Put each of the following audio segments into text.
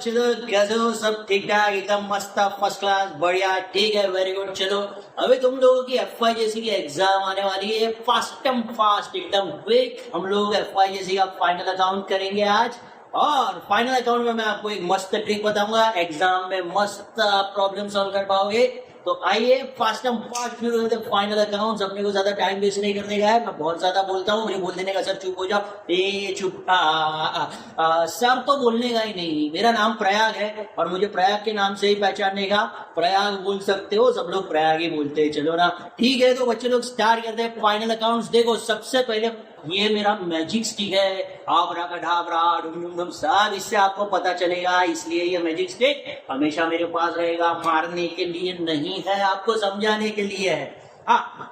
बच्चे लोग कैसे हो? सब ठीक ठाक, एकदम मस्त, फर्स्ट क्लास, बढ़िया, ठीक है, वेरी गुड। चलो अभी तुम लोगों की एफवाई जैसी की एग्जाम आने वाली है, फास्ट एकदम क्विक। हम लोग एफवाई जैसी का फाइनल अकाउंट करेंगे आज, और फाइनल अकाउंट में मैं आपको एक मस्त ट्रिक बताऊंगा, एग्जाम में मस्त प्रॉब्लम सॉल्व कर पाओगे। तो आइए फास्ट शुरू होते फाइनल अकाउंट्स। अपने को ज्यादा टाइम वेस्ट नहीं करने का है। मैं बहुत ज्यादा बोलता हूँ, मुझे बोल देने का सर चुप हो जाओ, चुप सर तो बोलने का ही नहीं। मेरा नाम प्रयाग है और मुझे प्रयाग के नाम से ही पहचानने का, प्रयाग बोल सकते हो, सब लोग प्रयाग ही बोलते हैं। चलो ना, ठीक है। तो बच्चे लोग स्टार्ट करते हैं फाइनल अकाउंट्स। देखो सबसे पहले ये मेरा मैजिक स्टिक है, आबरा का ढाबरा डुम सब इससे आपको पता चलेगा, इसलिए ये मैजिक स्टिक हमेशा मेरे पास रहेगा। मारने के लिए नहीं है, आपको समझाने के लिए है।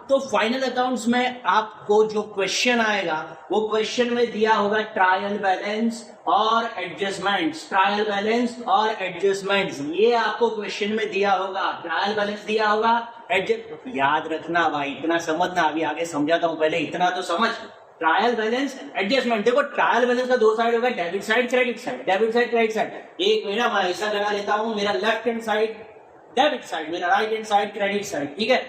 तो फाइनल अकाउंट्स में आपको जो क्वेश्चन आएगा वो क्वेश्चन में दिया होगा ट्रायल बैलेंस और एडजस्टमेंट्स। ट्रायल बैलेंस और एडजस्टमेंट्स ये आपको क्वेश्चन में दिया होगा। ट्रायल बैलेंस दिया होगा, एडजस्ट याद रखना भाई, इतना समझना। अभी आगे समझाता हूँ, पहले इतना तो समझ। Trial balance adjustment. देखो ट्रायल बैलेंस का दो साइड होगा, debit side credit side, debit side credit side. एक मेरा मैं ऐसा लगा लेता हूँ, मेरा left hand side debit side, मेरा right hand side credit side, ठीक है।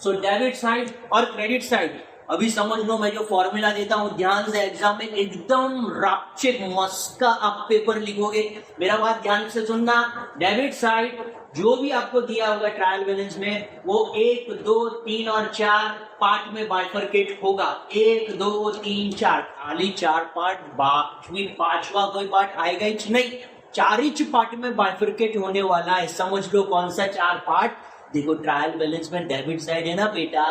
सो डेबिट साइड और क्रेडिट साइड अभी समझ लो। मैं जो फॉर्मूला देता हूँ ध्यान से, एग्जाम में एकदम रापचिक मस्त का आप पेपर लिखोगे। मेरा बात ध्यान से सुनना। डेबिट साइड जो भी आपको दिया होगा ट्रायल बैलेंस में, वो 1, 2, 3 और 4 पार्ट में बाइफरकेट होगा। 1, 2, 3, 4, खाली 4 पार्ट, बाकी 5वां कोई पार्ट आएगा ही नहीं। 4 ही पार्ट में बाइफरकेट होने वाला है। समझ लो कौन सा 4 पार्ट। देखो ट्रायल बैलेंस में डेबिट साइड है ना बेटा,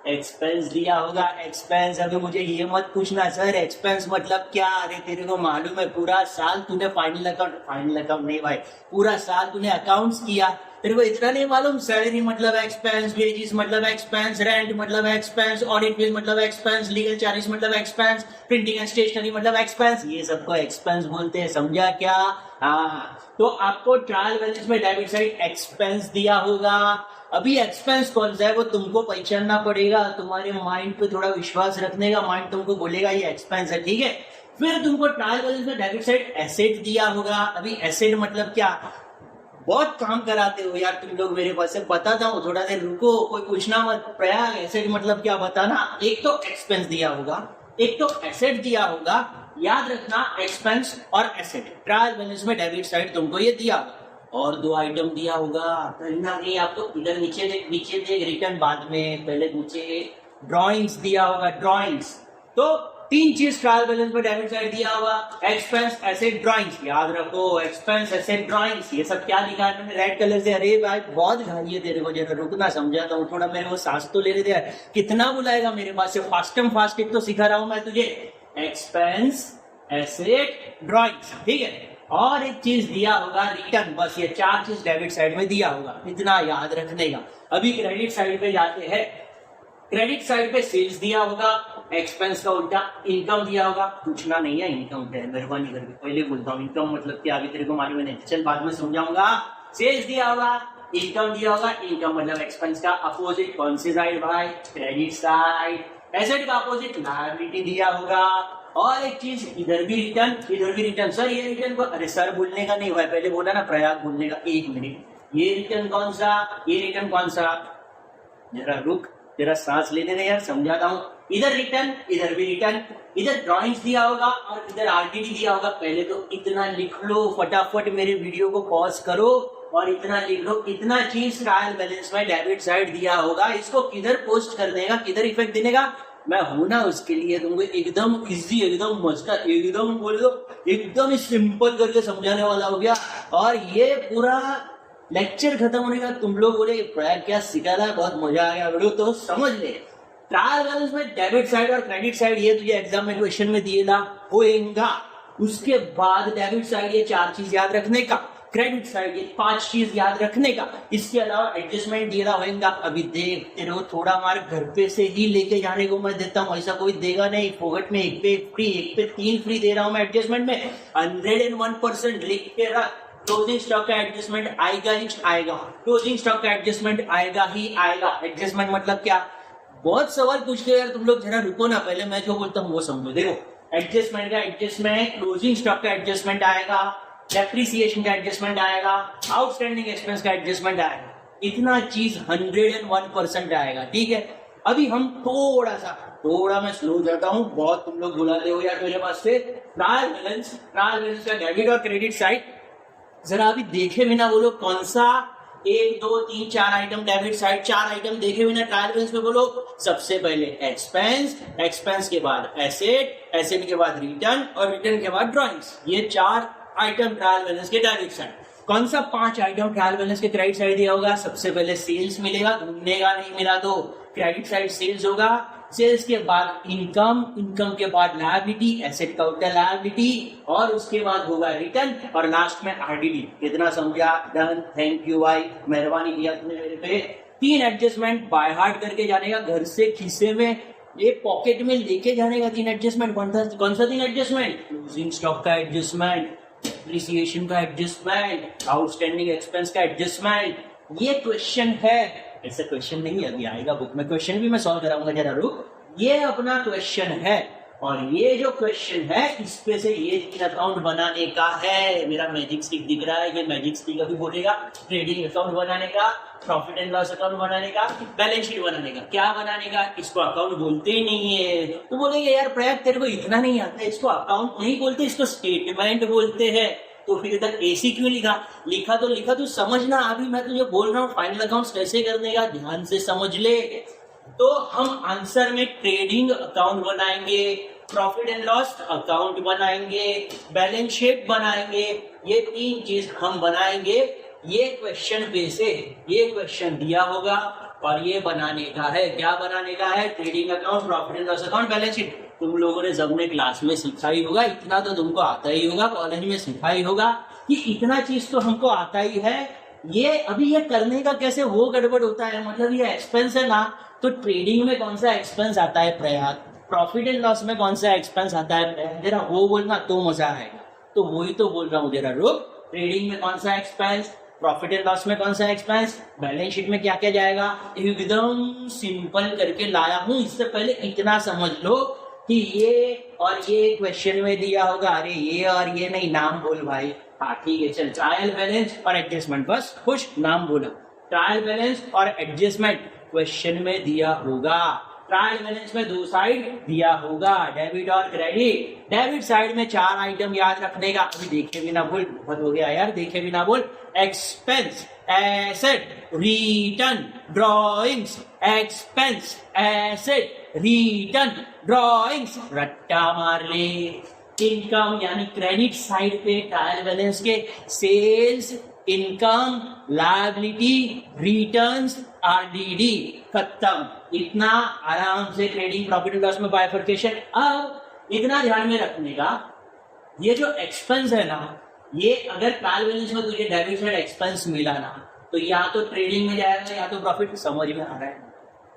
एक्सपेंस दिया होगा। एक्सपेंस, अभी मुझे ये मत पूछना सर एक्सपेंस मतलब क्या। अरे तेरे को मालूम है, पूरा साल तूने फाइनल अकाउंट नहीं भाई, पूरा साल तूने अकाउंट्स किया, तेरे को इतना नहीं मालूम सैलरी मतलब एक्सपेंस, वेजेस मतलब एक्सपेंस, रेंट मतलब एक्सपेंस, ऑडिट फीस मतलब एक्सपेंस, लीगल चार्जेस मतलब एक्सपेंस, प्रिंटिंग एंड स्टेशनरी मतलब एक्सपेंस, ये सबको एक्सपेंस बोलते हैं। समझा क्या? हाँ, तो आपको ट्रायल बैलेंस में डेबिट साइड एक्सपेंस दिया होगा। अभी एक्सपेंस कौन सा है वो तुमको पहचानना पड़ेगा। तुम्हारे माइंड पे थोड़ा विश्वास रखने का, माइंड तुमको बोलेगा ये एक्सपेंस है, ठीक है। फिर तुमको ट्रायल बैलेंस में डेबिट साइड एसेट दिया होगा। अभी एसेट मतलब क्या, बहुत काम कराते हो यार तुम लोग मेरे पास से, बताता हूँ, थोड़ा देर रुको, कोई पूछना मत। प्रयाग एसेट मतलब क्या बताना। एक तो एक्सपेंस दिया होगा, एक तो एसेट दिया होगा। याद रखना, एक्सपेंस और एसेट। ट्रायल बैलेंस में डेबिट साइड तुमको ये दिया होगा। और 2 आइटम दिया होगा, कहीं ना कहीं आपको इधर नीचे देख रिटर्न बाद में, पहले नीचे ड्रॉइंग्स दिया होगा, ड्रॉइंग्स। तो 3 चीज ट्रायल बैलेंस में डेबिट साइड दिया होगा, एक्सपेंस एसेट ड्रॉइंग्स। याद रखो, एक्सपेंस एसेट ड्रॉइंग्स। ये सब क्या लिखा है मैंने रेड कलर से? अरे भाई बहुत घाई है तेरे को, जरा रुकना, समझाता हूँ थोड़ा। मेरे को सांस तो ले रहे थे, कितना बुलाएगा मेरे पास से। फास्ट एक तो सिखा रहा हूं मैं तुझे, एक्सपेंस एसेट ड्रॉइंग्स, ठीक है। और एक चीज दिया होगा रिटर्न। बस ये 4 चीज डेबिट साइड में दिया होगा, इतना याद रखने का। अभी क्रेडिट साइड पे जाते हैं। क्रेडिट साइड पे सेल्स दिया होगा, एक्सपेंस का उल्टा इनकम दिया होगा। पूछना नहीं है इनकम क्या है, मेहरबानी करके पहले बोलता हूँ इनकम मतलब क्या, अभी तेरे को मालूम नहीं, चल बाद में समझाऊंगा। सेल्स दिया होगा, इनकम दिया होगा। इनकम मतलब एक्सपेंस का अपोजिट कौन सी साइड भाई? Credit side. एसेट का अपोजिट लायबिलिटी दिया होगा। और एक चीज, इधर भी रिटर्न, इधर भी रिटर्न। सर ये रिटर्न को, अरे सर बोलने का नहीं भाई, पहले बोला ना प्रयाग बोलने का। 1 मिनट, ये रिटर्न कौन सा, ये रिटर्न कौन सा, जरा रुक, जरा सांस लेने दे यार, समझाता हूँ। इधर रिटर्न, इधर भी रिटर्न। इधर ड्रॉइंग्स दिया होगा और इधर आरटीडी दिया होगा। पहले तो इतना लिख लो, फटाफट मेरे वीडियो को पॉज करो और इतना लिख लो। इतना चीज ट्रायल बैलेंस में डेबिट साइड दिया होगा। इसको किधर पोस्ट कर देगा, किधर इफेक्ट देने का मैं हूं ना उसके लिए। तुमको एकदम इजी, एकदम मस्त, एकदम बोल दो, एकदम सिंपल करके समझाने वाला हो गया। और ये पूरा लेक्चर खत्म होने का तुम लोग बोले प्रयाग क्या सिखा रहा है, बहुत मजा आ गया वीडियो। तो समझ ले, ट्रायल बैलेंस में डेबिट साइड और क्रेडिट साइड ये तुझे एग्जाम में क्वेश्चन में दिएगा होएगा। उसके बाद डेबिट साइड ये 4 चीज याद रखने का, क्रेडिट साइड ये 5 चीज याद रखने का। इसके अलावा एडजस्टमेंट दिया होगा। अभी देख, तेरे को थोड़ा मार घर पे से ही लेके जाने को मैं देता हूँ, ऐसा कोई देगा नहीं। फोगट में 1 पे 1 फ्री, 1 पे 3 फ्री दे रहा हूँ मैं एडजस्टमेंट में। 101% लिख के रख। क्लोजिंग स्टॉक का एडजस्टमेंट आएगा ही आएगा, क्लोजिंग स्टॉक का एडजस्टमेंट आएगा ही आएगा। एडजस्टमेंट मतलब क्या? बहुत सवाल पूछते यार तुम लोग, जरा रुको ना, पहले मैं जो बोलता हूँ वो समझो। देखो एडजस्टमेंट का एडजस्टमेंट, क्लोजिंग स्टॉक का एडजस्टमेंट आएगा, डेप्रिसिएशन का एडजस्टमेंट आएगा, आउटस्टैंडिंग एक्सपेंस का एडजस्टमेंट आएगा, इतना चीज 101% आएगा। ठीक है, अभी हम थोड़ा मैं स्लो जाता हूँ, बहुत तुम लोग बुलाते हो यार मेरे पास से। ट्रायल बैलेंस का डेबिट और क्रेडिट साइड जरा अभी देखे बिना बोलो कौन सा 1 2 3 4 आइटम डेबिट साइड, 4 आइटम देखे बिना ट्रायल बैलेंस में बोलो। सबसे पहले एक्सपेंस के बाद एसेट के बाद रिटर्न और रिटर्न के बाद ड्रॉइंग्स। ये 4 आइटम ट्रायल बैलेंस के डेबिट साइड। कौन सा 5 आइटम ट्रायल बैलेंस के क्रेडिट साइड दिया होगा? सबसे पहले सेल्स मिलेगा, ढूंढनेगा, नहीं मिला तो क्रेडिट साइड सेल्स होगा, सेल्स के बाद इनकम के बाद लायबिलिटी, एसेट का उल्टा लायबिलिटी, और उसके बाद होगा रिटर्न, और लास्ट में आरडीडी। कितना समझा? डन, थैंक यू भाई, मेहरबानी किया तुमने मेरे पे। 3 एडजस्टमेंट बाय हार्ट करके जाने का, घर से खीसे में ये पॉकेट में लेके जाने का 3 एडजस्टमेंट। कौन सा 3 एडजस्टमेंट? क्लोजिंग स्टॉक का एडजस्टमेंट, डेप्रिसिएशन का एडजस्टमेंट, आउटस्टैंडिंग एक्सपेंस का एडजस्टमेंट। ये क्वेश्चन है, ऐसा क्वेश्चन नहीं अभी आएगा बुक में, क्वेश्चन भी मैं सॉल्व कराऊंगा, जरा रुक। ये अपना क्वेश्चन है, और ये जो क्वेश्चन है इस पे से ये अकाउंट बनाने का है। मेरा मैजिक स्टिक दिख रहा है, ये मैजिक स्टिक अभी बोलेगा ट्रेडिंग अकाउंट बनाने का, प्रॉफिट एंड लॉस अकाउंट बनाने का, बैलेंस शीट बनाने का। क्या बनाने का? इसको अकाउंट बोलते ही नहीं है। तो बोलेंगे यार प्रयाग तेरे को इतना नहीं आता, इसको अकाउंट नहीं बोलते, इसको स्टेटमेंट बोलते हैं। तो फिर तक एसी क्यों लिखा तो समझना। अभी मैं तुझे बोल रहा हूँ फाइनल अकाउंट कैसे करने का, ध्यान से समझ ले। तो हम आंसर में ट्रेडिंग अकाउंट बनाएंगे, प्रॉफिट एंड लॉस अकाउंट बनाएंगे, बैलेंस शीट बनाएंगे, ये 3 चीज हम बनाएंगे। ये क्वेश्चन पे से ये क्वेश्चन दिया होगा और ये बनाने का है। क्या बनाने का है? Trading account, profit and loss account, balance sheet. तुम लोगों ने सबने क्लास में सीखा ही होगा, इतना तो तुमको आता ही होगा, कॉलेज में सीखा ही होगा कि इतना चीज तो हमको आता ही है। ये अभी ये करने का कैसे वो गड़बड़ होता है, मतलब ये एक्सपेंस है ना, तो ट्रेडिंग में कौन सा एक्सपेंस आता है प्रयाग, प्रॉफिट एंड लॉस में कौन सा एक्सपेंस आता है प्रयाग, जरा वो बोलना तो मजा आएगा। तो वही तो बोल रहा हूँ, जरा रुक। ट्रेडिंग में कौन सा एक्सपेंस, प्रॉफिट एंड लॉस में कौन सा एक्सपेंस, बैलेंस शीट में क्या क्या जाएगा, एकदम सिंपल करके लाया हूँ। इससे पहले इतना समझ लो कि ये और ये क्वेश्चन में दिया होगा, अरे ये और ये नहीं, नाम बोल भाई। हाँ ठीक है, चल। ट्रायल बैलेंस और एडजस्टमेंट, बस खुश, नाम बोला। ट्रायल बैलेंस और एडजस्टमेंट क्वेश्चन में दिया होगा। ट्रायल बैलेंस में 2 साइड दिया होगा, डेबिट और क्रेडिट। डेबिट साइड में 4 आइटम याद रखने का, अभी देखे बिना बोल, बहुत हो गया यार, देखे बिना बोल। Expense, asset, return, drawings, expense, asset, return, drawings, रट्टा मार ले। इनकम यानी क्रेडिट साइड पे ट्रायल बैलेंस के sales, income, liability, returns, RDD, खत्म। इतना आराम से ट्रेडिंग प्रॉफिट एंड लॉस में बाइफर्केशन। अब इतना ध्यान में रखने का, ये जो एक्सपेंस है ना, ये अगर ट्रायल बैलेंस में तुझे डेबिट साइड एक्सपेंस मिला ना, तो या तो ट्रेडिंग में जाएगा या तो प्रॉफिट। समझ में आ रहा है?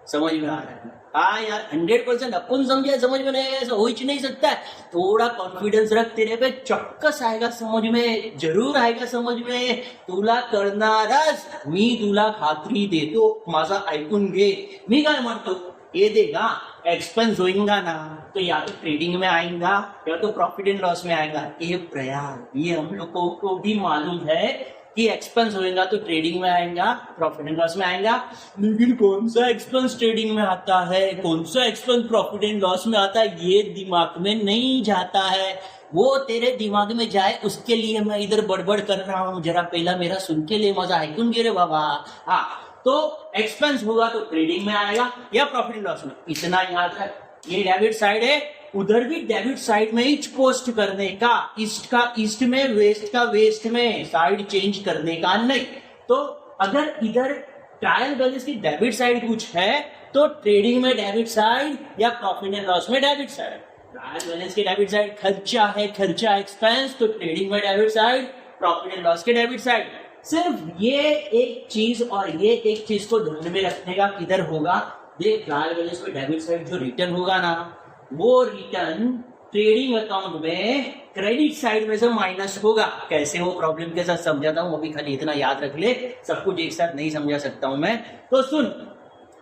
समझ में आ रहा है? हाँ यार, 100% अपन समझे, समझ में नहीं, ऐसा हो ही नहीं सकता है। थोड़ा कॉन्फिडेंस रख, तेरे पे चक्कस आएगा समझ में, जरूर आएगा समझ में। तुला करणारच मी तुला खात्री देतो, माझा ऐकून घे। मी काय म्हणतो, ये देगा एक्सपेंस होगा ना, तो या तो ट्रेडिंग में आएगा या तो प्रॉफिट एंड लॉस में आएगा। ये प्रयाग, ये हम लोगों को भी मालूम है कि एक्सपेंस होगा तो ट्रेडिंग में आएगा, प्रॉफिट एंड लॉस में आएगा। लेकिन कौन सा एक्सपेंस ट्रेडिंग में आता है, कौन सा एक्सपेंस प्रॉफिट एंड लॉस में आता है, ये दिमाग में नहीं जाता है। वो तेरे दिमाग में जाए उसके लिए मैं इधर बड़बड़ कर रहा हूँ। जरा पहला मेरा सुन के ले, मजा ऐकून घे रे बाबा। हाँ, तो एक्सपेंस होगा तो ट्रेडिंग में आएगा या प्रॉफिट एंड लॉस में, इतना याद है। ये डेबिट साइड है, उधर भी डेबिट साइड में ही पोस्ट करने का, ईस्ट का ईस्ट में, वेस्ट का वेस्ट में, साइड चेंज करने का नहीं। तो अगर इधर ट्रायल बैलेंस की डेबिट साइड कुछ है तो ट्रेडिंग में डेबिट साइड या प्रॉफिट एंड लॉस में डेबिट साइड। ट्रायल बैलेंस की डेबिट साइड खर्चा है, खर्चा एक्सपेंस, तो ट्रेडिंग में debit side, profit and loss के डेबिट साइड। सिर्फ ये एक चीज और ये एक चीज को ध्यान में रखने का, किधर होगा देख, ट्रायल बैलेंस में डेबिट साइड जो रिटर्न होगा ना, वो रिटर्न ट्रेडिंग अकाउंट में क्रेडिट साइड में से माइनस होगा। कैसे वो प्रॉब्लम के साथ समझाता हूँ, अभी खाली इतना याद रख ले, सब कुछ एक साथ नहीं समझा सकता हूं मैं। तो सुन,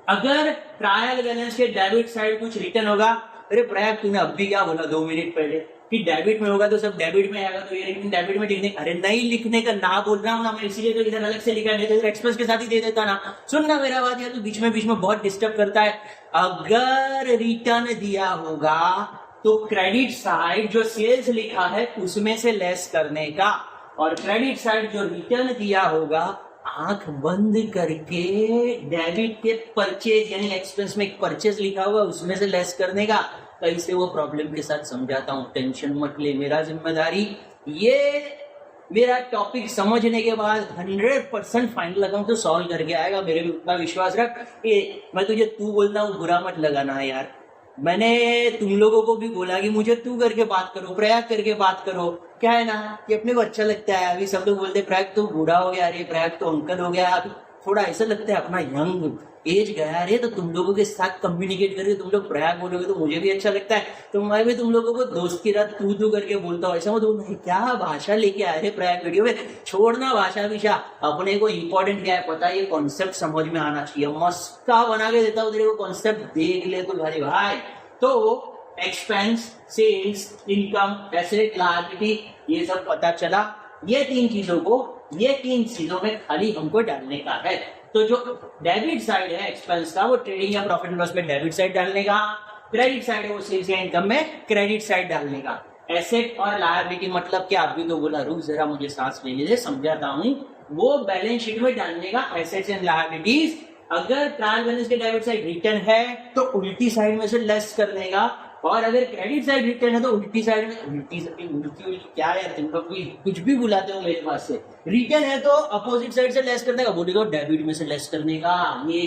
अगर ट्रायल बैलेंस के डेबिट साइड कुछ रिटर्न होगा अरे प्रयाग तूने अभी क्या बोला 2 मिनट पहले कि डेबिट में होगा तो सब डेबिट में आएगा, तो ये लेकिन डेबिट में लिखने, अरे नहीं लिखने का ना बोल रहा हूँ ना मैं, इसीलिए तो इधर अलग से लिखा है, तो एक्सप्रेस के साथ ही दे देता ना। सुन ना मेरा बात यार, तू बीच में बहुत डिस्टर्ब करता है। अगर रिटर्न दिया होगा तो क्रेडिट साइड जो सेल्स लिखा है उसमें से लेस करने का, और क्रेडिट साइड जो रिटर्न दिया होगा आंख बंद करके डेबिट के परचेज यानी एक्सपेंस में एक परचेज लिखा होगा उसमें से लेस करने का। कैसे वो प्रॉब्लम के साथ समझाता हूँ, टेंशन मत ले, मेरा जिम्मेदारी। ये मेरा टॉपिक समझने के बाद 100% फाइनल अकाउंट तो सॉल्व करके आएगा, मेरे भी उतना विश्वास रख। मैं तुझे तू बोलता हूँ बुरा मत लगाना है यार, मैंने तुम लोगों को भी बोला कि मुझे तू करके बात करो, प्रयाग करके बात करो। क्या है ना कि अपने को अच्छा लगता है, अभी सब लोग बोलते प्रयाग तो बूढ़ा हो गया, अरे प्रयाग तो अंकल हो गया, अभी थोड़ा ऐसा लगता है अपना यंग एज गया रे, तो तुम लोगों के साथ कम्युनिकेट करके तुम लोग प्रयाग बोलोगे तो मुझे भी अच्छा लगता है, तो मैं भी तुम लोगों को दोस्त की रात तू करके बोलता हूँ। ऐसा मत बोलना क्या भाषा लेके आए रे प्रयाग वीडियो में, छोड़ना भाषा विषा, अपने को इम्पोर्टेंट क्या है पता है, ये कॉन्सेप्ट समझ में आना चाहिए। मस्का बना के देता हूँ तेरे को, कॉन्सेप्ट देख ले तो भाई भाई। तो expense, sales, income, asset, liability, ये सब पता चला। ये तीन चीजों में खाली हमको डालने का है। तो जो डेबिट साइड है एक्सपेंस का वो ट्रेडिंग या प्रॉफिट एंड लॉस में डेबिट साइड डालने का, क्रेडिट साइड है वो सेल्स या इनकम में क्रेडिट साइड डालने का। एसेट और लायबिलिटी मतलब क्या, अभी तो बोला, रुक जरा मुझे सांस लेने दे, समझाता हूँ। वो बैलेंस शीट में डालने का एसेट्स एंड लायबिलिटीज। अगर ट्रायल बैलेंस के डेबिट साइड रिटर्न है तो उल्टी साइड में से लेस कर देगा, और अगर क्रेडिट साइड रिटर्न है तो उल्टी साइड में उल्टी क्या यार तुम लोग कुछ भी बुलाते हो मेरे पास से, रिटर्न है तो अपोजिट साइड से लेस करने का, बोलेगा डेबिट में से लेस करने का। ये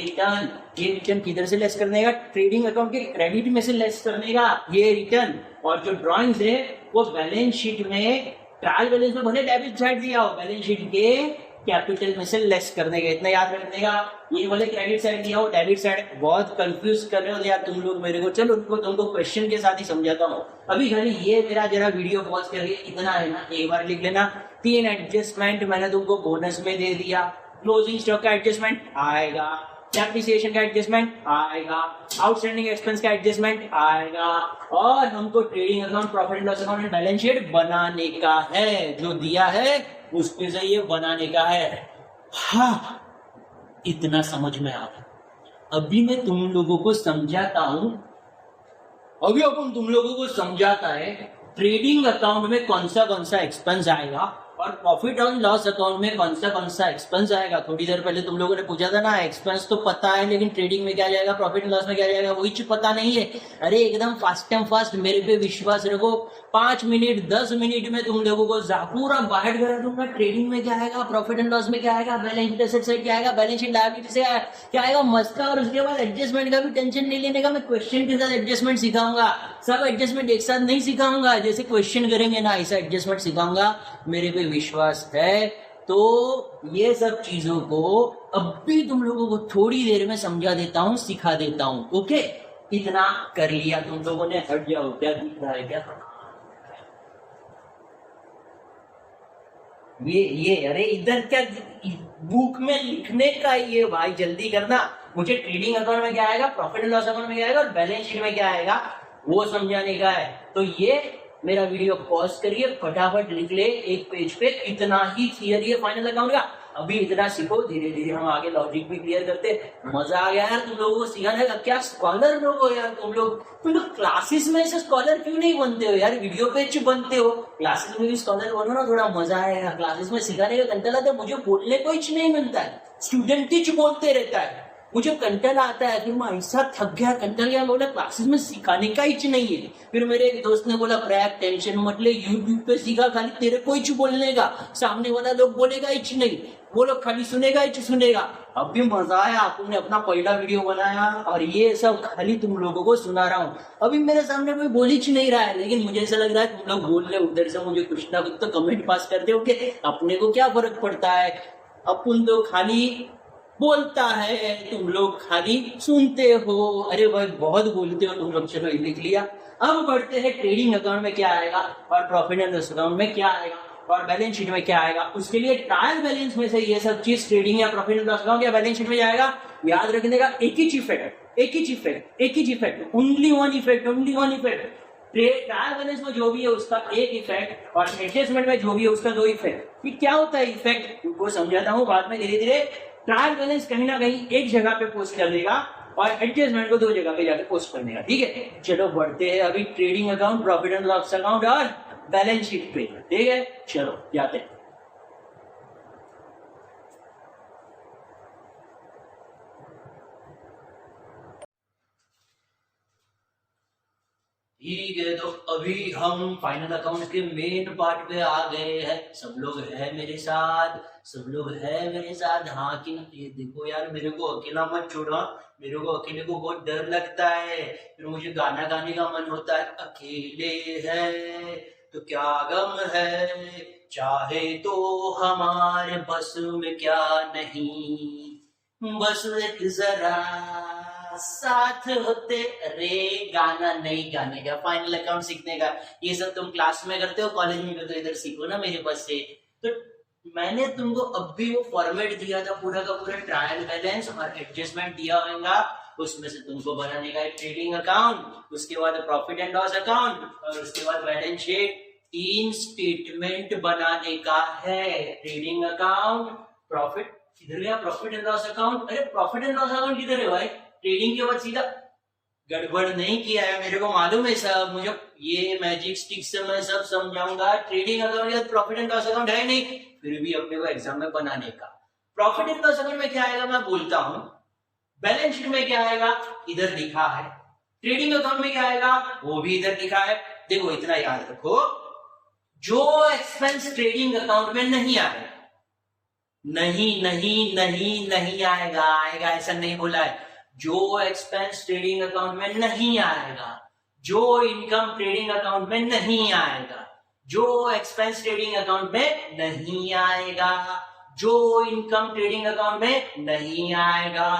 रिटर्न किधर से लेस करने का, ट्रेडिंग अकाउंट के क्रेडिट में से लेस करने का ये रिटर्न। और जो ड्रॉइंग्स है वो बैलेंस शीट में, ट्रायल बैलेंस में भले डेबिट साइड दिया हो, बैलेंस शीट के कैपिटल में से लेस करने का, इतना याद रखने का। ये बोले क्रेडिट साइड दिया हो, डेबिट साइड, बहुत कंफ्यूज कर रहे हो यार तुम लोग मेरे को। चलो उनको तुमको क्वेश्चन के साथ ही समझाता हूँ। अभी खाली ये मेरा जरा वीडियो पॉज करके इतना है ना, एक बार लिख लेना। 3 एडजस्टमेंट मैंने तुमको बोनस में दे दिया। क्लोजिंग स्टॉक का एडजस्टमेंट आएगा, डेप्रिसिएशन का एडजस्टमेंट आएगा, आउटस्टैंडिंग एक्सपेंस का एडजस्टमेंट आएगा, और हमको trading account, profit and loss account, balance sheet बनाने का है। जो दिया है उसके से ये बनाने का है। हाँ, इतना समझ में आ गया। अभी मैं तुम लोगों को समझाता हूं, अभी अपन तुम लोगों को समझाता है ट्रेडिंग अकाउंट में कौन सा एक्सपेंस आएगा और प्रॉफिट एंड लॉस अकाउंट में कौन सा एक्सपेंस आएगा। थोड़ी देर पहले तुम लोगों ने पूछा था ना, एक्सपेंस तो पता है लेकिन ट्रेडिंग में क्या जाएगा, प्रॉफिट एंड लॉस में क्या जाएगा, वही चीज पता नहीं है। अरे एकदम फास्ट एंड फास्ट मेरे पे विश्वास रखो, 5 मिनट 10 मिनट में तुम लोगों को पूरा बाहर करा दूंगा। ट्रेडिंग में क्या आएगा, प्रॉफिट एंड लॉस में क्या आएगा, बैलेंस शीट एसेट साइड क्या आएगा, बैलेंस शीट लायबिलिटी से क्या आएगा, मस्का। और उसके बाद एडजस्टमेंट का भी टेंशन नहीं लेने का, मैं क्वेश्चन के साथ एडजस्टमेंट सिखाऊंगा। सब एडजस्टमेंट एक साथ नहीं सिखाऊंगा, जैसे क्वेश्चन करेंगे ना ऐसा एडजस्टमेंट सिखाऊंगा, मेरे पे विश्वास है। तो ये सब चीजों को अभी तुम लोगों को थोड़ी देर में समझा देता हूँ, सिखा देता हूँ। ओके, इतना कर लिया तुम लोगों ने, हट जाओ। क्या दिख रहा है क्या, ये अरे इधर क्या बुक में लिखने का, ये भाई जल्दी करना। मुझे ट्रेडिंग अकाउंट में क्या आएगा, प्रॉफिट एंड लॉस अकाउंट में क्या आएगा और बैलेंस शीट में क्या आएगा वो समझाने का है। तो ये मेरा वीडियो पॉज करिए, फटाफट लिख ले एक पेज पे, इतना ही थियरी है फाइनल अकाउंट का। अभी इतना सीखो, धीरे धीरे हम आगे लॉजिक भी क्लियर करते। मजा आ गया यार तुम लोगों को सिखाने का, क्या स्कॉलर लोग हो यार तुम लोग क्लासेस में से स्कॉलर क्यों नहीं बनते हो यार, वीडियो पे बनते हो। क्लासेस में भी स्कॉलर बनो ना, थोड़ा मजा आएगा। क्लासेस में सिखाने का कंटाला आता है, मुझे बोलने को ही नहीं मिलता है, स्टूडेंट ही बोलते रहता है, मुझे कंटाला आता है कि मैं ऐसा थक गया, कंटाल गया, बोला क्लासेस में सिखाने का ही नहीं है। फिर मेरे एक दोस्त ने बोला प्रयाग टेंशन मत ले, यूट्यूब पे सीखा, खाली तेरे को ही बोलने का, सामने वाला लोग बोलेगा ही नहीं, वो लोग खाली सुनेगा ही सुनेगा। अब भी मजा आया, तुमने अपना पहला वीडियो बनाया और ये सब खाली तुम लोगों को सुना रहा हूँ। अभी मेरे सामने कोई बोल ही नहीं रहा है, लेकिन मुझे ऐसा लग रहा है तुम लोग बोल रहे उधर से, मुझे कुछ ना कुछ तो कमेंट पास करते हो कि अपने को क्या फर्क पड़ता है, अपन तो खाली बोलता है, तुम लोग खाली सुनते हो। अरे भाई बहुत बोलते हो तुम लोग, चलो लिख लिया। अब बढ़ते हैं ट्रेडिंग अकाउंट में क्या आएगा और प्रॉफिट एंड लॉस अकाउंट में क्या आएगा। और बैलेंस शीट में क्या आएगा, उसके लिए ट्रायल बैलेंस में से ये सब चीज ट्रेडिंग या प्रॉफिट एंड लॉस अकाउंट या बैलेंस शीट में जाएगा। याद रखने का एक ही चीज फैक्ट, एक ही चीज फैक्ट, एक ही चीज fact, only one effect, only one effect. Trial balance में जो भी है उसका एक इफेक्ट और एडजस्टमेंट में जो भी है उसका दो इफेक्ट। ये क्या होता है इफेक्ट, उनको समझाता हूँ बाद में धीरे धीरे। ट्रायल बैलेंस कहीं ना कहीं एक जगह पे पोस्ट कर देगा और एडजस्टमेंट को दो जगह पे जाके पोस्ट कर देगा। ठीक है, चलो बढ़ते हैं अभी trading account, profit and loss account और बैलेंस शीट पे। ठीक है, चलो जाते हैं। ठीक है, तो अभी हम फाइनल अकाउंट के मेन पार्ट पे आ गए हैं। सब लोग है मेरे साथ, सब लोग है मेरे साथ, हाँ कि ना। ये देखो यार, मेरे को अकेला मत छोड़ो, मेरे को अकेले को बहुत डर लगता है, फिर मुझे गाना गाने का मन होता है। अकेले है तो क्या गम है, चाहे तो हमारे बस में क्या नहीं, बस एक जरा साथ होते। अरे गाना नहीं गाने का, फाइनल अकाउंट सीखने का, ये सब तुम क्लास में करते हो, कॉलेज में करते हो, इधर सीखो ना मेरे पास से। तो मैंने तुमको अब भी वो फॉर्मेट दिया था पूरा का पूरा, ट्रायल बैलेंस और एडजस्टमेंट दिया होगा, उसमें से तुमको बनाने का एक ट्रेडिंग अकाउंट, उसके बाद प्रॉफिट एंड लॉस अकाउंट और उसके बाद बैलेंस शीट। 3 स्टेटमेंट बनाने का है। ट्रेडिंग अकाउंट, प्रॉफिट किधर गया, प्रॉफिट एंड लॉस अकाउंट, अरे प्रॉफिट एंड लॉस अकाउंट किधर है भाई, ट्रेडिंग के बाद सीधा गड़बड़ नहीं किया है, मेरे को मालूम है सब, मुझे ये मैजिक स्टिक से मैं सब समझाऊंगा। ट्रेडिंग अकाउंट या प्रॉफिट एंड लॉस अकाउंट है नहीं, फिर भी अपने को एग्जाम में बनाने का। प्रॉफिट एंड लॉस अकाउंट में क्या आएगा मैं बोलता हूं, बैलेंस शीट में क्या आएगा इधर लिखा है, ट्रेडिंग अकाउंट में क्या आएगा वो भी इधर लिखा है। देखो इतना याद रखो, जो एक्सपेंस ट्रेडिंग अकाउंट में नहीं आएगा, नहीं नहीं नहीं नहीं आएगा, आएगा ऐसा नहीं बोला है, जो एक्सपेंस ट्रेडिंग अकाउंट में नहीं आएगा, जो इनकम ट्रेडिंग अकाउंट में नहीं आएगा, जो एक्सपेंस ट्रेडिंग अकाउंट में नहीं आएगा, जो इनकम ट्रेडिंग अकाउंट में नहीं आएगा,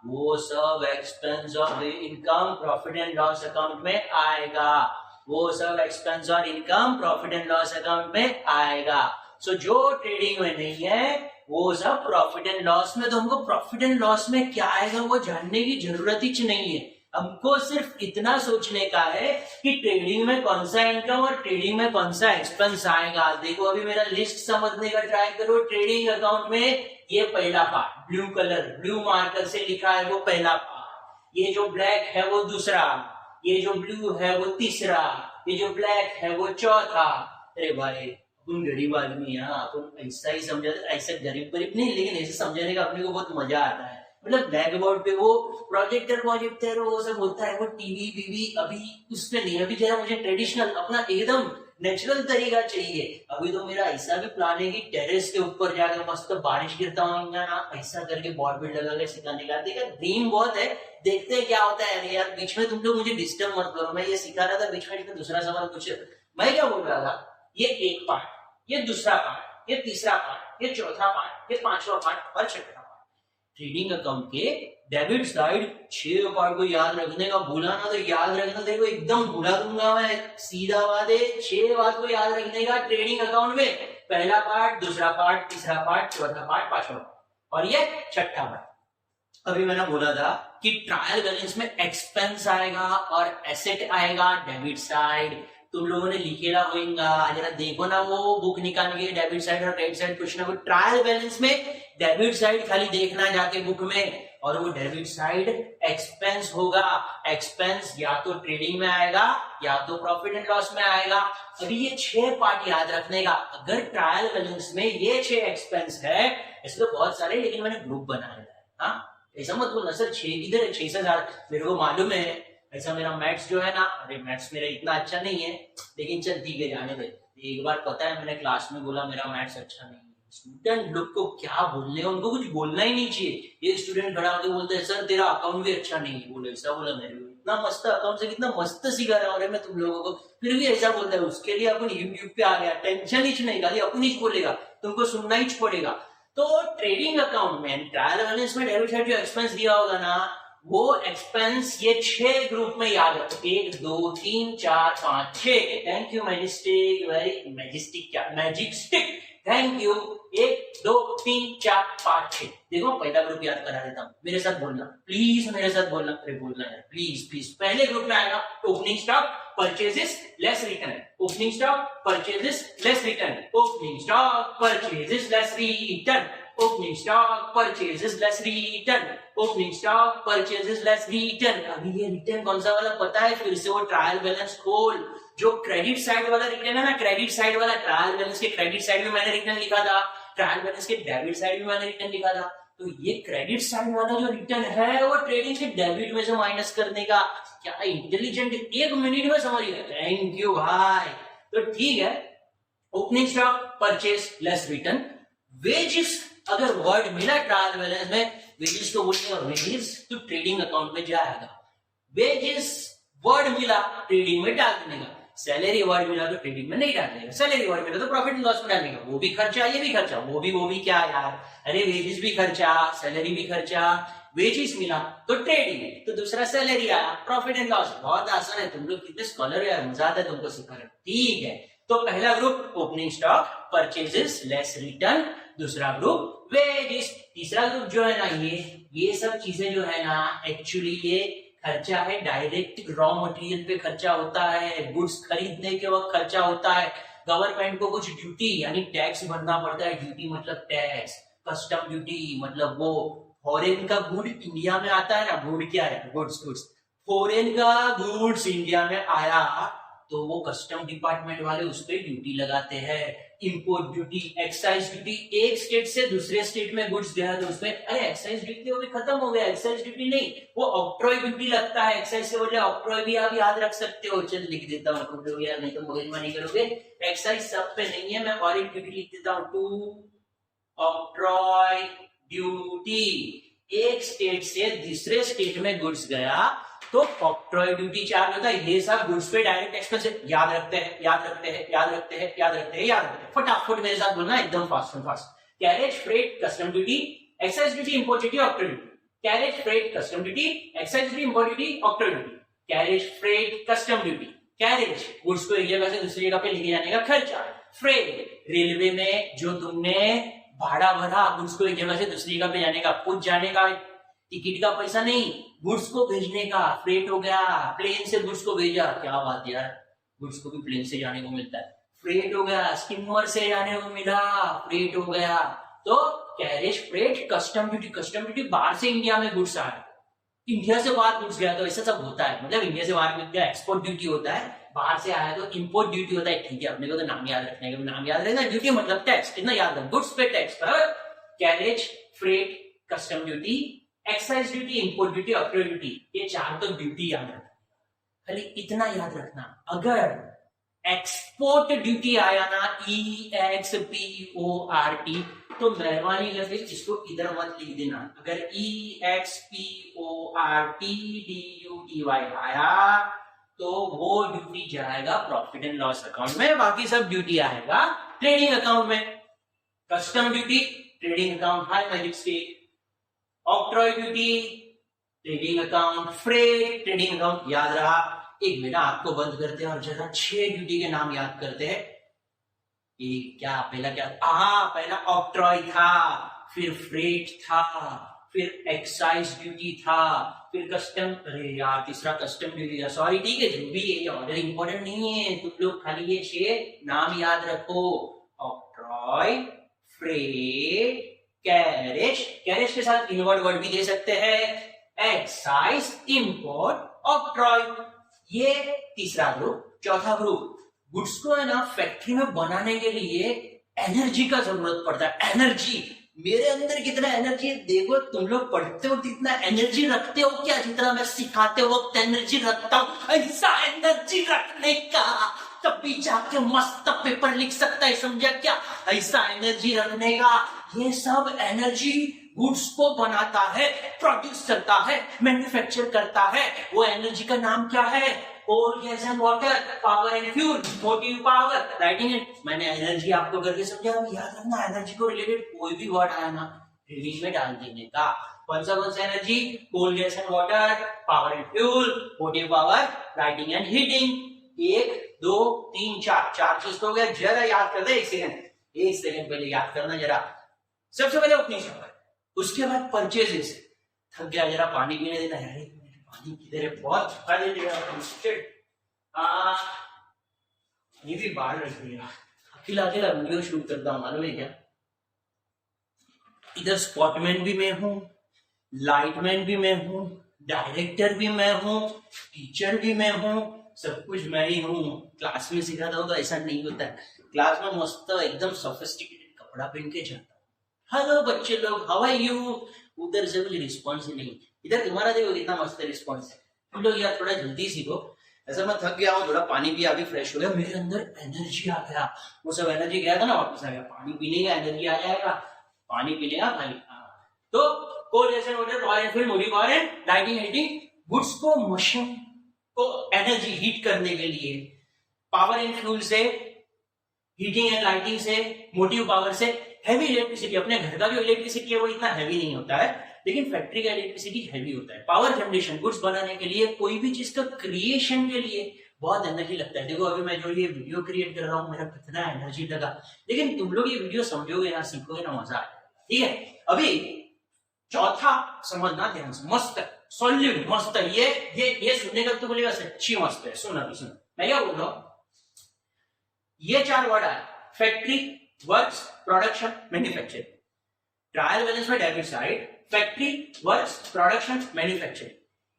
वो सब एक्सपेंस और income profit and loss account में आएगा, वो सब एक्सपेंस और income profit and loss account में आएगा। सो जो ट्रेडिंग में नहीं है वो सब प्रॉफिट एंड लॉस में। तो हमको प्रॉफिट एंड लॉस में क्या आएगा वो जानने की जरूरत ही नहीं है, हमको सिर्फ इतना सोचने का है कि ट्रेडिंग में कौन सा इनकम और ट्रेडिंग में कौन सा एक्सपेंस आएगा। देखो अभी मेरा लिस्ट समझने का ट्राई करो। ट्रेडिंग अकाउंट में ये पहला part, blue colour blue marker से लिखा है वो पहला पार्ट, ये जो ब्लैक है वो दूसरा, ये जो ब्लू है वो तीसरा, ये जो ब्लैक है वो चौथा। अरे भाई तुम गरीब आदमी है, अपन ऐसा ही समझा, ऐसा गरीब गरीब नहीं, लेकिन ऐसे समझाने का अपने को बहुत मजा आता है। मतलब ब्लैक बोर्ड पे वो प्रोजेक्टर वो सब होता है, वो टीवी वीवी अभी उसमें नहीं, अभी जरा मुझे ट्रेडिशनल अपना एकदम नेचुरल तरीका चाहिए। अभी तो मेरा ऐसा भी प्लान है कि टेरेस के ऊपर जाकर मस्त बारिश गिरता होगा ना, ऐसा करके बॉल बिल्ड लगा के सिखाने का। देखा ड्रीम बहुत है, देखते हैं क्या होता है। अरे यार बीच में तुम लोग मुझे डिस्टर्ब मत करो, मैं ये सिखा रहा था, बीच में दूसरा सवाल कुछ, मैं क्या बोल रहा था, ये एक पार्ट, ये दूसरा पार्ट, ये तीसरा पार्ट, ये चौथा पार्ट, ये पांचवा पार्ट और छठा पार्ट। ट्रेडिंग अकाउंट के डेबिट साइड 6 पार्ट को याद रखने का, भूला ना तो याद रखना, देखो एकदम भूला दूंगा मैं, सीधा बात है। 6 बात को याद रखने का ट्रेडिंग अकाउंट में, पहला पार्ट, दूसरा पार्ट, तीसरा पार्ट, चौथा पार्ट, पांचवा पार्ट और ये छठा पार्ट। अभी मैंने बोला था कि ट्रायल बैलेंस में एक्सपेंस आएगा और एसेट आएगा डेबिट साइड। तुम लोगों ने लिखेला होगा, जरा देखो ना वो बुक निकाल के, डेबिट साइड और क्रेडिट साइड कुछ ना कुछ। ट्रायल बैलेंस में डेबिट साइड खाली देखना जाके बुक में, और वो डेबिट साइड एक्सपेंस होगा। एक्सपेंस या तो ट्रेडिंग में आएगा या तो प्रॉफिट एंड लॉस में आएगा। अभी ये 6 पार्ट याद रखने का। अगर ट्रायल बैलेंस में ये 6 एक्सपेंस है, ऐसे तो बहुत सारे, लेकिन मैंने ग्रुप बनाया है। हाँ ऐसा मत बोलना सर 6 किधर है, 6 से ज्यादा, मेरे को मालूम है। ऐसा मेरा मैथ्स जो है ना, अरे मैथ्स मेरा इतना अच्छा नहीं है, लेकिन चल ठीक है जाने दे। एक बार पता है मैंने क्लास में बोला मेरा मैथ्स अच्छा नहीं है, स्टूडेंट लोग को क्या बोलने, उनको कुछ बोलना ही नहीं चाहिए। एक स्टूडेंट खड़ा होकर बोलते हैं सर तेरा अकाउंट भी अच्छा नहीं है, बोले ऐसा बोला मेरे को, इतना मस्त अकाउंट से कितना मस्त सिखा रहा हूँ मैं तुम लोगों को, फिर भी ऐसा बोलता है। उसके लिए अपन यूट्यूब पे आ गया, टेंशन ही नहीं, खाली अपन ही बोलेगा, तुमको सुनना ही पड़ेगा। तो ट्रेडिंग अकाउंट में ट्रायल बैलेंस में डेबिट साइड जो एक्सपेंस दिया होगा ना, वो एक्सपेंस ये 6 ग्रुप में याद रखो, 1 2 3 4 5 6। Thank you majestic, very majestic क्या मैजिक स्टिक, थैंक यू। 1 2 3 4 5 6। देखो पहला ग्रुप याद करा देता हूँ, मेरे साथ बोलना प्लीज, मेरे साथ बोलना, अरे बोलना यार प्लीज प्लीज। पहले ग्रुप में आएगा opening stock purchases less return, opening stock purchases less return, opening stock purchases less return, opening stock purchases less return, opening stock purchases less return. अभी ये रिटर्न कौन सा वाला पता है? फिर से वो ट्रायल बैलेंस खोल, जो क्रेडिट साइड वाला रिटर्न है ना, क्रेडिट साइड वाला, ट्रायल बैलेंस के क्रेडिट साइड में मैंने रिटर्न लिखा था, ट्रायल बैलेंस के डेबिट साइड में मैंने रिटर्न लिखा था। तो ये क्रेडिट साइड वाला जो रिटर्न है वो ट्रेडिंग के डेबिट में से माइनस करने का। क्या इंटेलिजेंट, 1 मिनट में समझ गया, थैंक यू भाई। तो ठीक है, opening stock purchase less return, wages अगर वर्ड मिला ट्रायल बैलेंस में, वेजेस तो बोलिएगा वेजेस तो ट्रेडिंग अकाउंट में जाएगा, वेजेस वर्ड मिला ट्रेडिंग में डाल देने का, सैलरी वर्ड मिला तो ट्रेडिंग में नहीं डालने का, सैलरी वर्ड मिला तो प्रॉफिट एंड लॉस में डालने का। वो भी खर्चा ये भी खर्चा, वो भी क्या यार, अरे वेजेस भी खर्चा, सैलरी भी खर्चा, वेजेस मिला तो ट्रेडिंग है, तो दूसरा सैलरी आया, प्रॉफिट एंड लॉस। बहुत आसान है, तुम लोग कितने स्कॉलर है यार, मजा आता है तुमको सिखाना। ठीक है, तो पहला group opening stock purchases less return, दूसरा ग्रुप वेजेस, तीसरा ग्रुप जो है ना, ये सब चीजें जो है ना, एक्चुअली ये खर्चा है, डायरेक्ट रॉ मटेरियल पे खर्चा होता है, गुड्स खरीदने के वक्त खर्चा होता है, गवर्नमेंट को कुछ ड्यूटी यानी टैक्स भरना पड़ता है, ड्यूटी मतलब टैक्स, कस्टम ड्यूटी मतलब वो फॉरेन का गुड इंडिया में आता है ना, गुड क्या है, गुड्स, फॉरेन का गुड्स इंडिया में आया तो वो कस्टम डिपार्टमेंट वाले उस पर ड्यूटी लगाते हैं, इंपोर्ट ड्यूटी, एक्साइज ड्यूटी। एक स्टेट से दूसरे स्टेट में गुड्स गया तो उसमें, अरे एक्साइज ड्यूटी वो भी खत्म हो गया, एक्साइज ड्यूटी नहीं, वो ऑक्ट्रॉय ड्यूटी लगता है, एक्साइज से बोले ऑक्ट्रॉय भी आप याद रख सकते हो, चल लिख देता हूँ यार, नहीं तो मगजमारी करोगे। एक्साइज सब पे नहीं है, मैं और एक ड्यूटी लिख देता हूँ, टू ऑक्ट्रॉय ड्यूटी। एक स्टेट से दूसरे स्टेट में गुड्स गया तो ऑक्ट्रॉय ड्यूटी चार्ज होता है। ये सब गुड्स पे डायरेक्ट एक्सपेंस याद रखते हैं, याद रखते हैं, याद रखते हैं, याद रखते हैं, याद रखते हैं। फटाफट मेरे साथ बोलना, एकदम fast fast. Carriage freight custom duty, excise duty, import duty, octroi duty. Carriage freight custom duty, excise duty, import duty, octroi duty. Carriage freight custom duty, carriage goods को एक जगह से दूसरी जगह पे लेके जाने का खर्चा, फ्रेट रेलवे में जो तुमने भाड़ा भरा गुड्स को एक जगह से दूसरी जगह पे जाने का, खुद जाने का टिकट का पैसा नहीं, गुड्स को भेजने का, फ्रेट हो गया, प्लेन से गुड्स को भेजा, क्या बात यार, गुड्स को भी प्लेन से जाने को मिलता है, फ्रेट हो गया, स्टीमर से जाने को मिला, फ्रेट हो गया। तो कैरेज फ्रेट कस्टम ड्यूटी बाहर से इंडिया में गुड्स आया, इंडिया से बाहर गुड्स गया तो ऐसा सब होता है, मतलब इंडिया से बाहर गुड्स गया एक्सपोर्ट ड्यूटी होता है, बाहर से आया तो इंपोर्ट ड्यूटी होता है। ठीक है, अपने को तो नाम याद रखने का, नाम याद रहेगा, ड्यूटी मतलब टैक्स, कितना याद रख, गुड्स पे टैक्स, बराबर। Carriage freight custom duty, excise duty, import duty, octroi duty, ये चार तो ड्यूटी याद रखना, खाली इतना याद रखना। अगर एक्सपोर्ट ड्यूटी आया ना, EXPORT, तो मेहरबानी करके इसको इधर मत लिख देना। अगर EXPORTDUTY आया तो वो ड्यूटी जाएगा प्रॉफिट एंड लॉस अकाउंट में, बाकी सब ड्यूटी आएगा ट्रेडिंग अकाउंट में। Custom duty trading account, high magic state, octroi duty trading account, freight trading account. याद रहा? एक मिनट आपको बंद करते हैं और जरा 6 ड्यूटी के नाम याद करते हैं। क्या पहला ऑक्ट्रॉय था, फिर फ्रेट था, फिर एक्साइज ड्यूटी था, फिर कस्टम, अरे यार तीसरा कस्टम ड्यूटी था, सॉरी। ठीक है, जो भी ये ऑर्डर इंपॉर्टेंट नहीं है, तुम लोग खाली ये 6 नाम याद रखो, ऑक्ट्रॉय, फ्रेट, कैरेज के साथ इनवर्ड वर्ड भी दे सकते हैं, एक्साइज, इंपोर्ट, ऑक्ट्रॉय। ये तीसरा ग्रुप। चौथा ग्रुप, गुड्स को है ना फैक्ट्री में बनाने के लिए एनर्जी का जरूरत पड़ता है, एनर्जी। मेरे अंदर कितना एनर्जी है देखो, तुम लोग पढ़ते हो कितना एनर्जी रखते हो क्या, जितना मैं सिखाते वक्त एनर्जी रखता हूं, ऐसा एनर्जी रखने का तभी जाके मस्त पेपर लिख सकता है, समझा क्या? ऐसा एनर्जी रखने का। ये सब एनर्जी गुड्स को बनाता है, प्रोड्यूस करता है, मैन्युफैक्चर करता है। वो एनर्जी का नाम क्या है? Coal, gas and water, power and fuel, motive power, lighting इट। मैंने एनर्जी आपको करके समझा, याद रखना एनर्जी को रिलेटेड कोई भी वर्ड आया ना, ट्रेडिंग में डाल देने का। कौन सा energy? Coal, gas and water, power and fuel, motive power, lighting and heating. 1 2 3 4 4 चीज तो हो गया। जरा याद कर दे, एक सेकंड पहले याद करना जरा। सबसे पहले ओपनिंग पावर, उसके बाद परचेजेस। थक गया, जरा पानी पीने देना यार, पानी पीते रहे, बहुत थका दे दिया। ये भी बाहर रख दिया, अकेला वीडियो शूट करता हूँ, मालूम है क्या? इधर स्पॉटमैन भी मैं हूँ, लाइटमैन भी मैं हूँ, डायरेक्टर भी मैं हूँ, टीचर भी मैं हूँ, सब कुछ मैं ही हूँ। क्लास में सिखाता हूँ तो ऐसा नहीं होता है। क्लास में मस्त एकदम सोफिस्टिकेटेड कपड़ा पहन के जाता हूँ। हेलो बच्चे लोग, हाउ आर यू? उधर से मुझे रिस्पॉन्स ही नहीं। इधर तुम्हारा देखो कितना मस्त रिस्पॉन्स है। तुम लोग यार थोड़ा जल्दी सीखो। ऐसा मैं थक गया हूँ, थोड़ा पानी पिया, अभी फ्रेश हो गया, मेरे अंदर एनर्जी आ गया। वो सब एनर्जी गया था ना, वापस आ गया। पानी पीने का एनर्जी आ जाएगा, पानी पीने का खाली। तो coal, gas and water, power and fuel, motive power and lighting heating. Goods को, मशीन को एनर्जी हीट करने के लिए पावर एंड फ्यूल से, हीटिंग एंड लाइटिंग से, मोटिव पावर से। हैवी इलेक्ट्रिसिटी, अपने घर का जो इलेक्ट्रिसिटी है वो इतना हैवी नहीं होता है, लेकिन फैक्ट्री का इलेक्ट्रिसिटी हैवी होता है। पावर जनरेशन, गुड्स बनाने के लिए, कोई भी चीज का क्रिएशन के लिए बहुत एनर्जी लगता है। देखो अभी मैं जो ये वीडियो क्रिएट कर रहा हूँ, मेरा कितना एनर्जी लगा। लेकिन तुम लोग ये वीडियो समझोगे ना, सीखोगे ना, मजा आएगा। ठीक है, अभी चौथा समझना ध्यान से, मस्त सॉल्यूट, मस्त। ये सुनने का तो बोलेगा सच्ची मस्त है। सुन अभी सुन, मैं क्या बोल रहा हूँ। ये 4 वर्ड आए, factory, works, production, manufacturing. Trial balance में debit side, factory, works, production, manufacturing.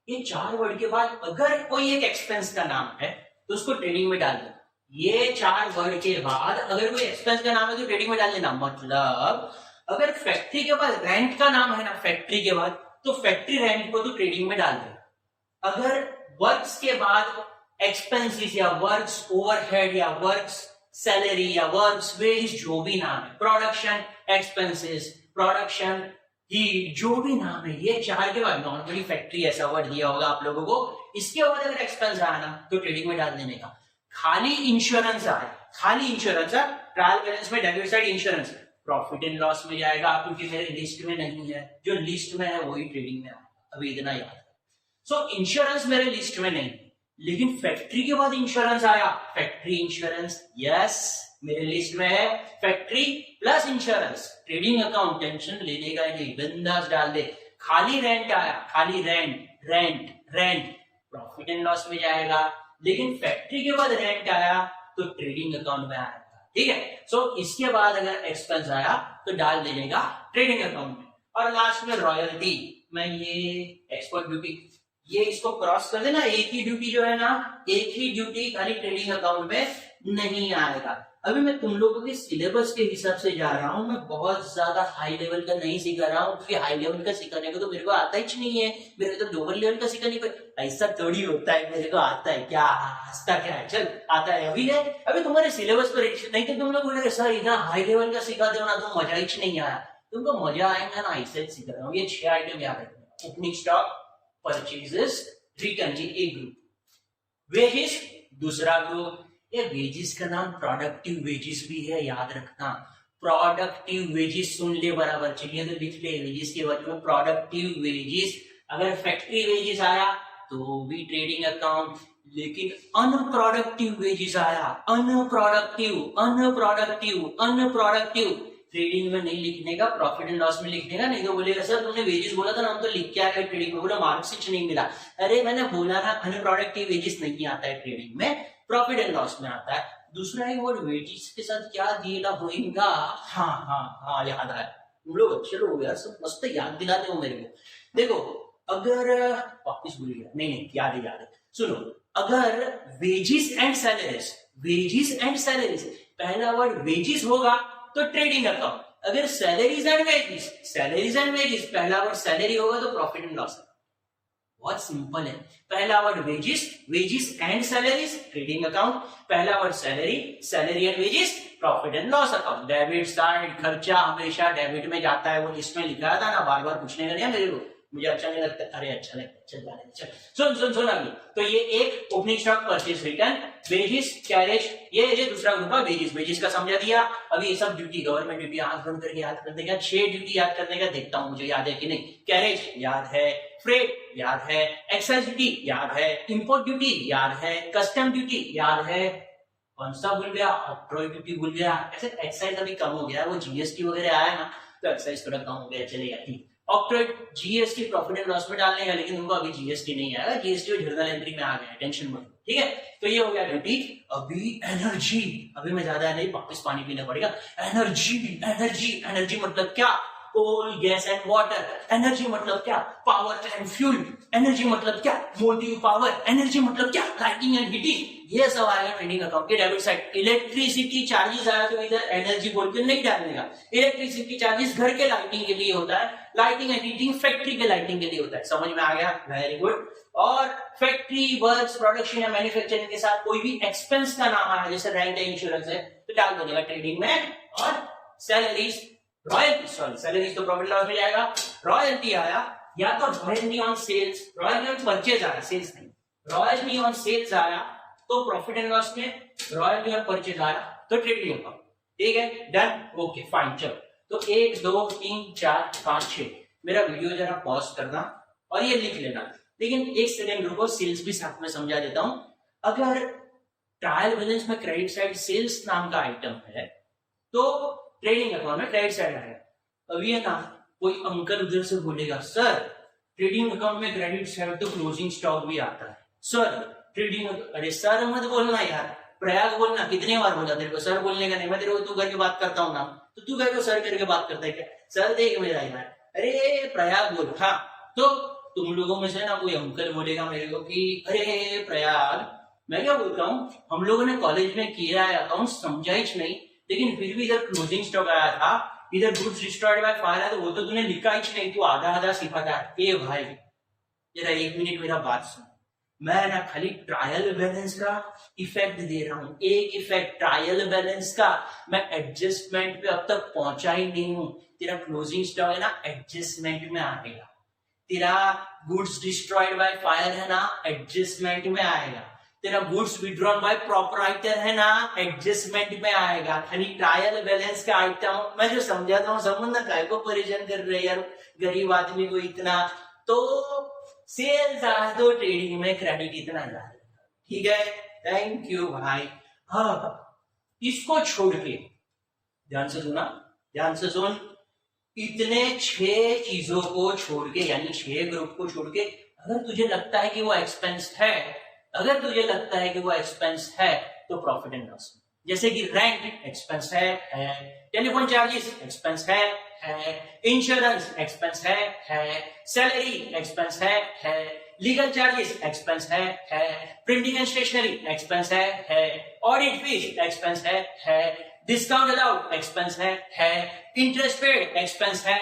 ये 4 वर्ड के बाद अगर कोई एक एक्सपेंस का नाम है तो उसको ट्रेडिंग में डाल दो। ये 4 वर्ड के बाद अगर कोई एक्सपेंस का नाम है तो ट्रेडिंग में डाल देना। मतलब अगर फैक्ट्री के बाद रेंट का नाम है ना, फैक्ट्री के बाद, तो फैक्ट्री रेंट को तो ट्रेडिंग में डाल दो। अगर वर्क्स के बाद एक्सपेंसेस या वर्क्स ओवरहेड या वर्क्स सैलरी या वर्क्स वेज, जो भी नाम है, प्रोडक्शन एक्सपेंसेस, प्रोडक्शन हीट, जो भी नाम है, ये 4 के बाद, नॉर्मली फैक्ट्री ऐसा वर्ड दिया होगा आप लोगों को, इसके बाद अगर एक्सपेंस आया ना तो ट्रेडिंग में डाल देने का। खाली इंश्योरेंस आए, खाली इंश्योरेंस है, ट्रायल बैलेंस में debit side insurance, profit and loss में जाएगा, क्योंकि मेरे लिस्ट में नहीं है। जो लिस्ट में है वही ट्रेडिंग में आएगा, अभी इतना याद है। सो इंश्योरेंस मेरे लिस्ट में नहीं, लेकिन फैक्ट्री के बाद इंश्योरेंस आया, फैक्ट्री इंश्योरेंस, यस मेरे लिस्ट में है। Factory plus insurance, trading account tension लेने का नहीं, बिंदास डाल दे। खाली रेंट आया, खाली रेंट प्रॉफिट एंड लॉस में जाएगा, लेकिन फैक्ट्री के बाद रेंट आया तो ट्रेडिंग अकाउंट में आएगा। ठीक है, सो इसके बाद अगर एक्सपेंस आया तो डाल देने का ट्रेडिंग अकाउंट में। और लास्ट में रॉयल्टी, मैं ये एक्सपोर्ट ड्यूटी, ये इसको क्रॉस कर देना। एक ही ड्यूटी जो है ना, एक ही ड्यूटी खाली ट्रेडिंग अकाउंट में नहीं आएगा। अभी मैं तुम लोगों के सिलेबस के हिसाब से जा रहा हूँ, मैं बहुत ज्यादा हाई लेवल का नहीं सिखा रहा हूँ, क्योंकि हाई लेवल का सिखाने को तो मेरे को आता ही नहीं है। मेरे को तो लोअर लेवल का सिखाने को ऐसा थोड़ी होता है, मेरे को आता है। क्या हंसता क्या है, चल आता है, अभी है, अभी तुम्हारे सिलेबस पर। नहीं तो तुम लोग बोलेंगे सर इतना हाई लेवल का सिखाते हो ना तो मजा ही नहीं आया। तुमको मजा आएगा ना, ऐसे सिखा रहा हूँ। ये 6 आइटम याद रखना, ओपनिंग स्टॉक, परचेजेस, रिटर्न, ये एक ग्रुप, वेजेस दूसरा ग्रुप। ये वेजेस का नाम प्रोडक्टिव वेजेस भी है, याद रखना। प्रोडक्टिव वेजेस सुन ले बराबर, चलिए तो लिख ले वेजेस के बाद में प्रोडक्टिव वेजेस। अगर फैक्ट्री वेजेस आया तो भी ट्रेडिंग अकाउंट, लेकिन अनप्रोडक्टिव वेजेस आया, अनप्रोडक्टिव ट्रेडिंग में नहीं लिखने का, प्रॉफिट एंड लॉस में लिखने का। नहीं तो बोलेगा सर तुमने वेजेस बोला था ना, हम तो लिख के आ गए ट्रेडिंग में, बोला मार्क्स नहीं मिला। अरे मैंने बोला ना अनप्रोडक्टिव वेजेस नहीं आता है ट्रेडिंग में, प्रॉफिट एंड लॉस में आता है। दूसरा एक वर्ड वेजेस के साथ क्या दिया होगा, हाँ याद आया। तुम लोग अच्छे लोग यार, सब मस्त याद दिलाते हो मेरे को। देखो अगर वापिस भूल गया, नहीं याद है, सुनो। अगर वेजेस एंड सैलरीज, पहला वर्ड वेजेस होगा तो ट्रेडिंग अकाउंट। अगर सैलरीज एंड वेजेस, पहला वर्ड सैलरी होगा तो प्रॉफिट एंड लॉस। बहुत सिंपल है, पहला word wages and salaries, trading account. पहला word salary and wages, profit and loss account. Debit side, खर्चा हमेशा डेबिट में जाता है, वो लिस्ट में लिखा था ना, बार बार पूछने का नहीं मेरे को, मुझे अच्छा नहीं लगता, अरे अच्छा लगता है, चल सुन अभी। तो ये एक opening stock, purchase return, wages, carriage, ये दूसरा ग्रुप है। वेजिस का समझा दिया। अभी ये सब ड्यूटी, गवर्नमेंट ड्यूटी आंख बंद करके याद करने का, 6 ड्यूटी याद करने का, देखता हूँ मुझे याद है कि नहीं। कैरेज याद है, फ्रेट याद है, एक्साइज ड्यूटी याद है, इंपोर्ट ड्यूटी याद है, कस्टम ड्यूटी याद है, कौन सा भूल गया, ऑक्ट्रॉय ड्यूटी भूल गया। ऐसे एक्साइज अभी कम हो गया, वो जीएसटी वगैरह आया ना तो एक्साइज थोड़ा कम हो गया, चलेगा ठीक। Octroi GST profit and loss में डालने का, लेकिन उनको अभी जीएसटी नहीं आएगा, जीएसटी जर्नल एंट्री में आ गया, टेंशन मत, ठीक है। तो ये हो गया ड्यूटी। अभी एनर्जी, अभी मैं ज्यादा नहीं, वापस पानी पीना पड़ेगा। एनर्जी मतलब क्या, कोल, गैस एंड वाटर। एनर्जी मतलब क्या, पावर एंड फ्यूल। एनर्जी मतलब क्या, मोटिव पावर। एनर्जी मतलब क्या, लाइटिंग एंड हीटिंग। ये सब आएगा ट्रेडिंग अकाउंट के डेबिट साइड। इलेक्ट्रिसिटी चार्जेस आया तो इधर एनर्जी बोल के नहीं डालने का। इलेक्ट्रिसिटी चार्जेस घर के लाइटिंग के लिए होता है, लाइटिंग एंड हीटिंग फैक्ट्री के लाइटिंग के लिए होता है। समझ में आ गया, वेरी गुड। और फैक्ट्री वर्क्स, प्रोडक्शन या मैन्युफैक्चरिंग के साथ कोई भी एक्सपेंस का नाम आया, जैसे रेंट है, इंश्योरेंस है, तो डाल देगा ट्रेडिंग में। और सैलरीज, रॉयल्टी, सॉरी सैलरीज तो प्रॉफिट लॉस में जाएगा। रॉयल्टी आया, या तो royalty on sales, royalty on purchase आया, सेल्स नहीं, रॉयल्टी ऑन सेल्स आया तो प्रॉफिट एंड लॉस में, रॉयल्टी ऑन परचेज आया तो ट्रेडिंग अकाउंट, ठीक है, डन, ओके फाइन। चलो तो 1 2 3 4 5 6, मेरा वीडियो जरा पॉज करना और ये लिख लेना, लेकिन एक सेकंड रुको, सेल्स भी साथ में समझा देता हूं। अगर ट्रायल बैलेंस में क्रेडिट साइड सेल्स नाम का आइटम है तो ट्रेडिंग अकाउंट में क्रेडिट साइड आएगा। अब ये ना कोई अंकल उधर से बोलेगा, सर ट्रेडिंग अकाउंट में क्रेडिट साइड तो क्लोजिंग स्टॉक भी आता है सर ट्रेडिंग। अरे सर मत बोलना यार, प्रयाग बोलना, कितने बार बोला तेरे को सर बोलने का नहीं। मैं तेरे को तू करके बात करता हूँ ना, तो तू कह सर करके बात करता है क्या, सर देख मेरा यार, अरे प्रयाग बोल। हाँ, तो तुम लोगों में से ना कोई अंकल बोलेगा मेरे को कि अरे प्रयाग, मैं क्या बोलता हूँ, हम लोगों ने कॉलेज में किया है अकाउंट, समझा ही नहीं, लेकिन फिर भी इधर क्लोजिंग स्टॉक आया था, इधर गुड्स डिस्ट्रॉयड बाय फायर है, तो वो तो तूने लिखा ही नहीं, तू आधा आधा सीखा था। ए भाई जरा 1 मिनट मेरा बात सुन, मैं ना खाली ट्रायल बैलेंस का इफेक्ट दे रहा हूं, एक इफेक्ट ट्रायल बैलेंस का, मैं एडजस्टमेंट पे अब तक पहुंचा ही नहीं हूं। तेरा क्लोजिंग स्टॉक है ना एडजस्टमेंट में आएगा, तेरा गुड्स डिस्ट्रॉयड बाय फायर है ना एडजस्टमेंट में आएगा, तेरा गुड्स विड्रॉन बाय प्रोपराइटर है ना एडजस्टमेंट में आएगा। खाली ट्रायल बैलेंस का आइटम मैं जो समझाता हूँ, समझना काय को परेशान कर रहे यार, गरीब आदमी को इतना। तो सेल्स आ तो ट्रेडिंग में क्रेडिट इतना ज्यादा, ठीक है, थैंक यू भाई। हाँ, इसको छोड़ के ध्यान से सुना, ध्यान से सुन, इतने 6 चीजों को छोड़ के, यानी 6 ग्रुप को छोड़ के, अगर तुझे लगता है कि वो एक्सपेंस है, अगर तुझे लगता है कि वो एक्सपेंस है तो प्रॉफिट एंड लॉस, जैसे कि रेंट एक्सपेंस है, टेलीफोन चार्जेस एक्सपेंस है, इंश्योरेंस एक्सपेंस है, सैलरी एक्सपेंस है, लीगल चार्जेस एक्सपेंस है, प्रिंटिंग एंड स्टेशनरी एक्सपेंस है, ऑडिट फीस एक्सपेंस है, डिस्काउंट अलाउड एक्सपेंस है, इंटरेस्ट पेड एक्सपेंस है।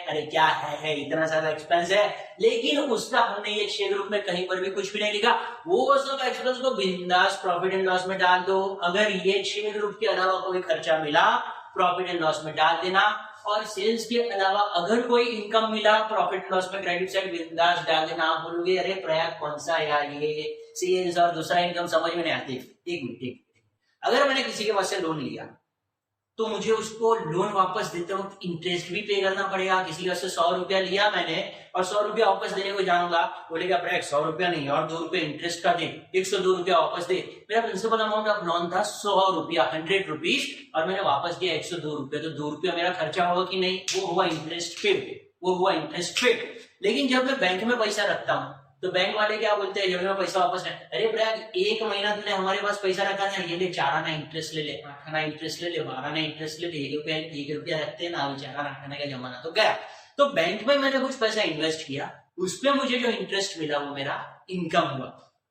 अरे क्या है, इतना सारा एक्सपेंस है, लेकिन उसका हमने ये 6 ग्रुप में कहीं पर भी कुछ भी नहीं लिखा। वो सब एक्सपेंस को बिंदास प्रॉफिट एंड लॉस में डाल दो। अगर ये 6 ग्रुप के अलावा कोई खर्चा मिला प्रॉफिट एंड लॉस में डाल देना, और सेल्स के अलावा अगर कोई इनकम मिला प्रॉफिट लॉस में क्रेडिट साइड बिंदास डाल देना। आप बोलोगे अरे प्रयाग कौन सा यार, ये सेल्स और दूसरा इनकम समझ में नहीं आती। एक मिनट, अगर मैंने किसी के पास से लोन लिया तो मुझे उसको लोन वापस देते वक्त इंटरेस्ट भी पे करना पड़ेगा। किसी का से 100 रुपया लिया मैंने और 100 रुपया वापस देने को जाऊंगा, बोलेगा प्रयाग 100 रुपया नहीं और 2 रुपए इंटरेस्ट का दे, 102 रुपया वापस दे। मेरा प्रिंसिपल अमाउंट ऑफ लोन था 100 रुपया, 100 रुपीज, और मैंने वापस दिया 102 रुपया, तो 2 रुपया मेरा खर्चा हुआ कि नहीं, वो हुआ इंटरेस्ट पे, वो हुआ इंटरेस्ट पे। लेकिन जब मैं बैंक में पैसा रखता हूँ तो बैंक वाले क्या बोलते हैं, जब मैं पैसा वापस, अरे प्रयाग 1 महीना तुमने हमारे पास पैसा रखा ना, ये ले 4 आना इंटरेस्ट ले ले, 8 आना इंटरेस्ट ले ले, 12 आना इंटरेस्ट ले ले, 1 रुपया रखते हैं ना, बेचारा रखने का जमाना तो गया। तो बैंक में मैंने कुछ पैसा इन्वेस्ट किया, उस पर मुझे जो इंटरेस्ट मिला वो मेरा इनकम हुआ।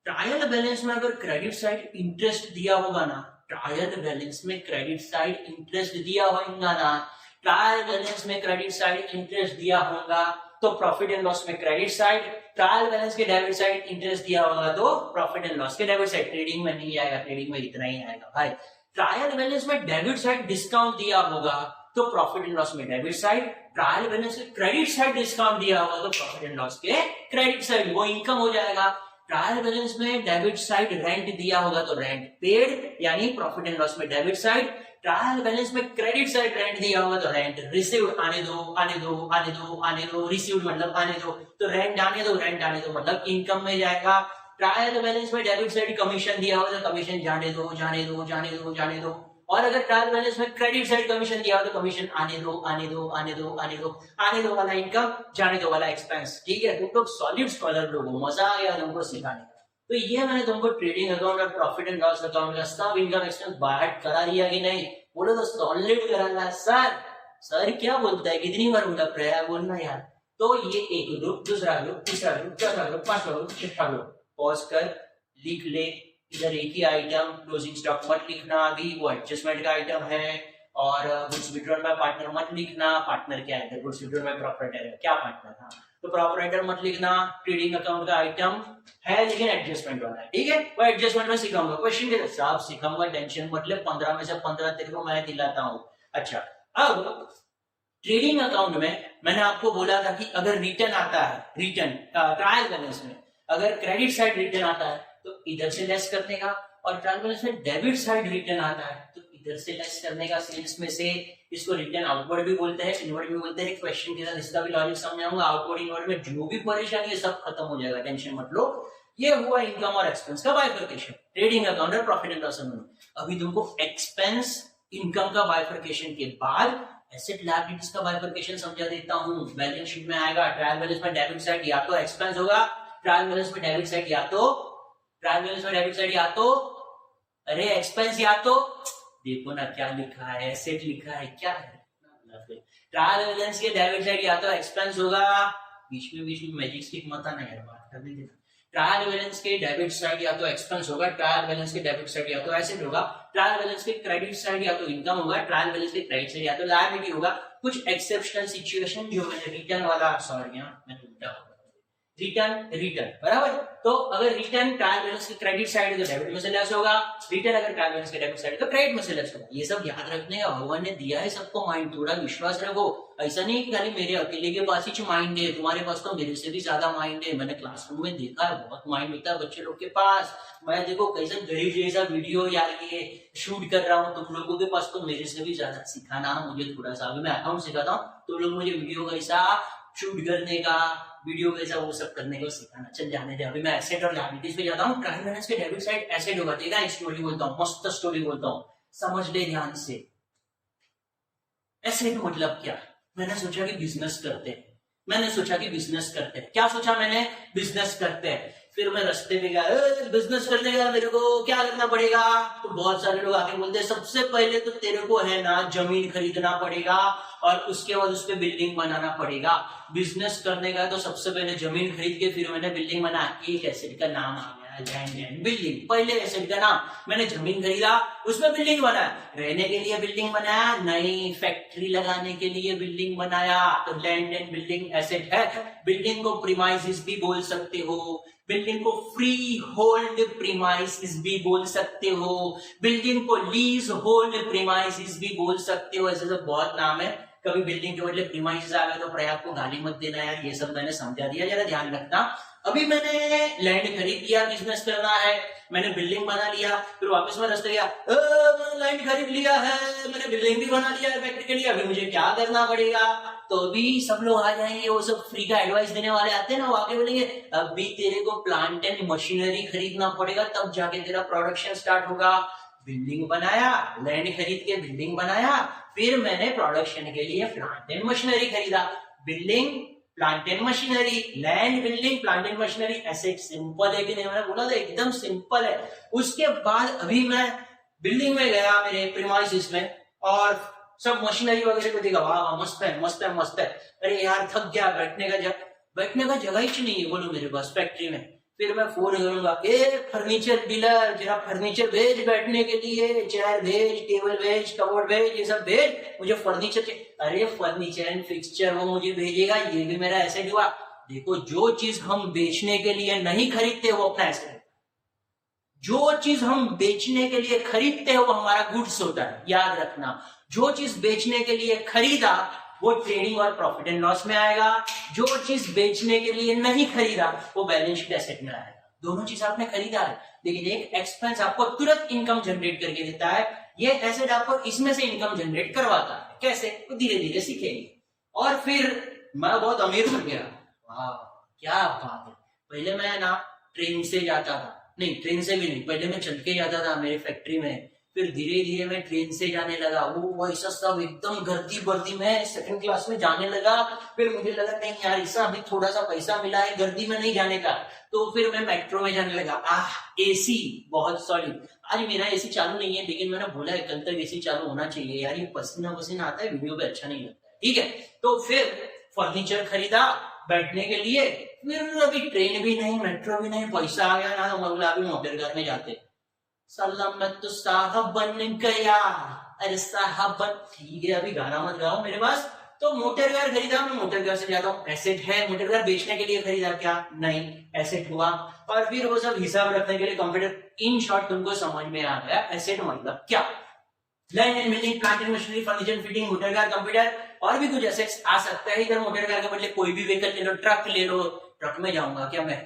ट्रायल बैलेंस में अगर क्रेडिट साइड इंटरेस्ट दिया होगा ना, ट्रायल बैलेंस में क्रेडिट साइड इंटरेस्ट दिया होगा ना, ट्रायल बैलेंस में क्रेडिट साइड इंटरेस्ट दिया होगा तो प्रॉफिट एंड लॉस में क्रेडिट साइड, ट्रायल बैलेंस के डेबिट साइड इंटरेस्ट दिया होगा तो प्रॉफिट एंड लॉस के डेबिट साइड। ट्रेडिंग में नहीं आएगा, ट्रेडिंग में इतना ही आएगा भाई। ट्रायल बैलेंस में डेबिट साइड डिस्काउंट दिया होगा तो प्रॉफिट एंड लॉस में डेबिट साइड, ट्रायल बैलेंस में क्रेडिट साइड डिस्काउंट दिया होगा तो प्रॉफिट एंड लॉस के क्रेडिट साइड वो इनकम हो जाएगा। ट्रायल बैलेंस में डेबिट साइड रेंट दिया होगा तो रेंट पेड यानी प्रॉफिट एंड लॉस में डेबिट साइड, ट्रायल बैलेंस में क्रेडिट साइड रेंट दिया होगा तो रेंट रिसीव्ड, आने दो आने दो आने दो आने दो, रिसीव्ड मतलब आने दो, तो रेंट आने दो मतलब इनकम में जाएगा। ट्रायल बैलेंस में डेबिट साइड कमीशन दिया होगा तो कमीशन जाने दो जाने दो जाने दो जाने दो, और अगर ट्रायल बैलेंस में क्रेडिट साइड कमीशन दिया हो तो कमीशन आने दो आने दो आने दो आने दो, आने दो वाला इनकम जाने दो वाला एक्सपेंस। ठीक है, तुम लोग सॉलिड स्कॉलर लोगो, मजा आ गया तुमको सिखाने का। तो ये मैंने तुमको ट्रेडिंग अकाउंट और प्रॉफिट एंड लॉस अकाउंट का सब इनकम एक्सपेंस बाहर करा दिया कि नहीं? बोलो तो सॉलिड करा। सर क्या बोलता है, कितनी बार बोला प्रयाग बोलना यार। तो ये एक ग्रुप, दूसरा ग्रुप, तीसरा ग्रुप, चौथा ग्रुप, पांचवा ग्रुप, छठा ग्रुप, पॉज कर लिख ले। इधर एक ही आइटम क्लोजिंग स्टॉक मत लिखना, अभी वो एडजस्टमेंट का आइटम है, और गुड्स विड्रॉल बाय पार्टनर मत लिखना। पार्टनर क्या है? गुड्स विड्रॉल बाय प्रोपराइटर है, क्या पार्टनर? हाँ, तो प्रोपराइटर मत लिखना। ट्रेडिंग अकाउंट का आइटम है लेकिन एडजस्टमेंट वाला है, ठीक है, वो एडजस्टमेंट में सिखाऊंगा, क्वेश्चन के हिसाब सिखाऊंगा, टेंशन मतलब 15 में से 15 तेरे को मैं दिलाता हूँ। अच्छा, अब ट्रेडिंग अकाउंट में मैंने आपको बोला था कि अगर रिटर्न आता है, रिटर्न ट्रायल बैलेंस में अगर क्रेडिट साइड रिटर्न आता है तो इधर से लेस करने का, और ट्रायल बैलेंस में डेबिट साइड रिटर्न आता है तो इधर से लेस करने का, सेल्स में से। इसको रिटर्न आउटवर्ड भी बोलते हैं, इनवर्ड भी बोलते हैं। क्वेश्चन के साथ इसका भी लॉजिक समझाऊंगा। आउटवर्ड इनवर्ड में जो भी परेशानी है सब खत्म हो जाएगा, टेंशन मत लो। ये हुआ इनकम और एक्सपेंस का बाइफर्केशन, ट्रेडिंग अकाउंट और प्रॉफिट एंड लॉस अकाउंट। अभी तुमको एक्सपेंस इनकम का बाइफर्केशन के बाद एसेट लायबिलिटीज का बाइफर्केशन समझा देता हूँ। बैलेंस शीट में आएगा, ट्रायल बैलेंस में डेबिट साइड या तो एक्सपेंस होगा, ट्रायल बैलेंस में डेबिट साइड या तो, ट्रायल बैलेंस में डेबिट साइड या तो, अरे एक्सपेंस या तो, देखो ना क्या लिखा है, एसेट लिखा है, क्या है? ट्रायल बैलेंस के डेबिट साइड या तो एक्सपेंस होगा, बीच में मैजिक स्टिक मत आना यार, बात करने देना। ट्रायल बैलेंस के डेबिट साइड या तो एक्सपेंस होगा, ट्रायल बैलेंस के डेबिट साइड या तो एसेट होगा, ट्रायल बैलेंस के क्रेडिट साइड या तो इनकम होगा, ट्रायल बैलेंस के क्रेडिट साइड या तो लायबिलिटी होगा। कुछ एक्सेप्शनल सिचुएशन जो मैंने रिटर्न वाला, सॉरी मैं उल्टा रिटर्न बराबर। तो अगर रिटर्न ट्रायल बैलेंस की क्रेडिट साइड है तो डेबिट में से लेस होगा, रिटर्न अगर ट्रायल बैलेंस के डेबिट साइड है तो क्रेडिट में से लेस होगा। ये सब याद रखने का भगवान ने दिया है सबको माइंड, थोड़ा विश्वास रखो। ऐसा नहीं कि खाली मेरे अकेले के पास ही माइंड है, तुम्हारे पास तो मेरे से भी ज्यादा माइंड है। मैंने क्लासरूम में देखा है, बहुत माइंड होता है बच्चे लोग के पास। मैं देखो कैसे गरीब जैसा वीडियो या ये शूट कर रहा हूँ, तुम लोगों के पास तो मेरे से भी ज्यादा सिखाना मुझे थोड़ा सा। अभी मैं अकाउंट सिखाता हूँ, तुम लोग मुझे वीडियो कैसा शूट करने का, वीडियो कैसा वो सब करने को सिखाना। चल जाने दे, अभी मैं एसेट और लायबिलिटीज पे जाता हूँ। ट्रायल बैलेंस के डेबिट साइड एसेट होगा, ठीक है? स्टोरी बोलता हूँ, मस्त स्टोरी बोलता हूँ, समझ ले ध्यान से। एसेट मतलब क्या? मैंने सोचा कि बिजनेस करते हैं, क्या सोचा मैंने? बिजनेस करते हैं। फिर मैं रास्ते पे गया, बिजनेस करने का मेरे को क्या करना पड़ेगा? तो बहुत सारे लोग आके बोलते हैं सबसे पहले तो तेरे को है ना जमीन खरीदना पड़ेगा और उसके बाद उस पर बिल्डिंग बनाना पड़ेगा। बिजनेस करने का तो सबसे पहले जमीन खरीद के फिर मैंने बिल्डिंग बनाया। एक एसेट का नाम आ गया लैंड एंड बिल्डिंग। पहले एसेट का नाम, मैंने जमीन खरीदा, उसमें बिल्डिंग बनाया, रहने के लिए बिल्डिंग बनाया, नई फैक्ट्री लगाने के लिए बिल्डिंग बनाया, तो लैंड एंड बिल्डिंग एसेट है। बिल्डिंग को प्रीमाइसेस भी बोल सकते हो, बिल्डिंग को फ्री होल्ड प्रीमाइसेस भी बोल सकते हो, बिल्डिंग को लीज होल्ड प्रीमाइसेस भी बोल सकते हो। ऐसे सब बहुत नाम है। कभी बिल्डिंग के बदले प्रीमाइसेस आ गए तो प्रयाग को गाली मत देना यार, ये सब मैंने समझा दिया, जरा ध्यान रखना। अभी मैंने लैंड खरीद लिया, बिजनेस करना है, मैंने बिल्डिंग बना लिया, फिर वापस में रास्ते गया, मैंने लैंड खरीद लिया है, मैंने बिल्डिंग भी बना लिया है फैक्ट्री के लिए, अभी मुझे क्या करना पड़ेगा? तो अभी सब लोग आ जाएंगे, वो सब फ्री का एडवाइस देने वाले आते हैं ना, वो आके बोलेंगे अभी तेरे को प्लांट एंड मशीनरी खरीदना पड़ेगा, तब जाके तेरा प्रोडक्शन स्टार्ट होगा। बिल्डिंग बनाया, लैंड खरीद के बिल्डिंग बनाया, फिर मैंने प्रोडक्शन के लिए प्लांट एंड मशीनरी खरीदा। Building, plant and machinery, land, building, plant and machinery. ऐसे सिंपल है कि नहीं? मैंने बोला था एकदम सिंपल है। उसके बाद अभी मैं बिल्डिंग में गया मेरे प्रीमाइसेस में और सब मशीनरी वगैरह को देखा, वाह मस्त है मस्त है मस्त है। अरे यार थक गया, बैठने का जगह ही नहीं है बोलो मेरे पास फैक्ट्री में। फिर मैं फोन करूंगा, फर्नीचर डीलर जरा फर्नीचर भेज, बैठने के लिए चेयर भेज, टेबल भेज, कबोर्ड भेज, ये सब भेज, मुझे फर्नीचर चाहिए। अरे फर्नीचर एंड फिक्सचर वो मुझे भेजेगा, ये भी मेरा एसेट हुआ। देखो जो चीज हम बेचने के लिए नहीं खरीदते वो अपना एसेट, जो चीज हम बेचने के लिए खरीदते हैं वो हमारा गुड्स होता है, याद रखना। जो चीज बेचने के लिए खरीदा वो ट्रेडिंग और प्रॉफिट एंड लॉस में आएगा, जो चीज बेचने के लिए नहीं खरीदा वो बैलेंस शीट एसेट में आएगा। दोनों चीज आपने खरीदा है, लेकिन एक एक्सपेंस आपको तुरंत इनकम जनरेट करके देता है, ये एसेट आपको इसमें से इनकम जनरेट करवाता है। कैसे? वो धीरे धीरे सीखेंगे। और फिर मैं बहुत अमीर हो गया, वाह क्या बात है। पहले मैं ना ट्रेन से जाता था, नहीं ट्रेन से भी नहीं, पहले मैं चल के जाता था मेरे फैक्ट्री में, फिर धीरे धीरे मैं ट्रेन से जाने लगा। वो ऐसा सब एकदम गर्दी बर्दी में सेकंड क्लास में जाने लगा। फिर मुझे लगा नहीं यार, इससे अभी थोड़ा सा पैसा मिला है, गर्दी में नहीं जाने का, तो फिर मैं मेट्रो में जाने लगा। एसी बहुत सॉलिड। आज मेरा एसी चालू नहीं है, लेकिन मैंने बोला है कल तक एसी चालू होना चाहिए यार, ये पसीना पसीना आता है, वीडियो पे अच्छा नहीं लगता है, ठीक है। तो फिर फर्नीचर खरीदा बैठने के लिए, फिर अभी ट्रेन भी नहीं मेट्रो भी नहीं, पैसा आ गया ना, तो मतलब अभी मोटर कार में जाते। सलामत तो साहब बन गया, अरे साहब बन, ठीक है अभी गाना मत गाओ मेरे पास। तो मोटर कार खरीदा, मैं मोटर कार से जाता हूँ, एसेट है। मोटर कार बेचने के लिए खरीदा क्या? नहीं, एसेट हुआ। और फिर वो सब हिसाब रखने के लिए कंप्यूटर। इन शॉर्ट तुमको समझ में आ गया एसेट मतलब क्या? Land and building, plant and machinery, furniture, fitting, motor car, computer, और भी कुछ एसेट्स आ सकता है इधर। मोटर कार के बदले कोई भी व्हीकल ले लो, ट्रक ले लो। ट्रक में जाऊंगा क्या मैं?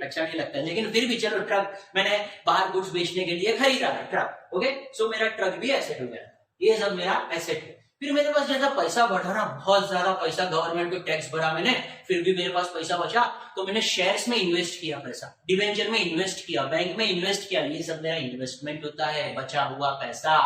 अच्छा नहीं लगता है, लेकिन फिर भी चलो ट्रक मैंने बाहर गुड्स बेचने के लिए खरीदा है, ट्रक। ओके, सो मेरा ट्रक भी एसेट हो गया, ये सब मेरा एसेट है। फिर मेरे पास जैसा पैसा बढ़ा ना, बहुत ज्यादा पैसा, गवर्नमेंट को टैक्स भरा मैंने, फिर भी मेरे पास पैसा बचा, तो मैंने शेयर्स में इन्वेस्ट किया पैसा, डिवेंचर में इन्वेस्ट किया, बैंक में इन्वेस्ट किया, ये सब मेरा इन्वेस्टमेंट होता है, बचा हुआ पैसा।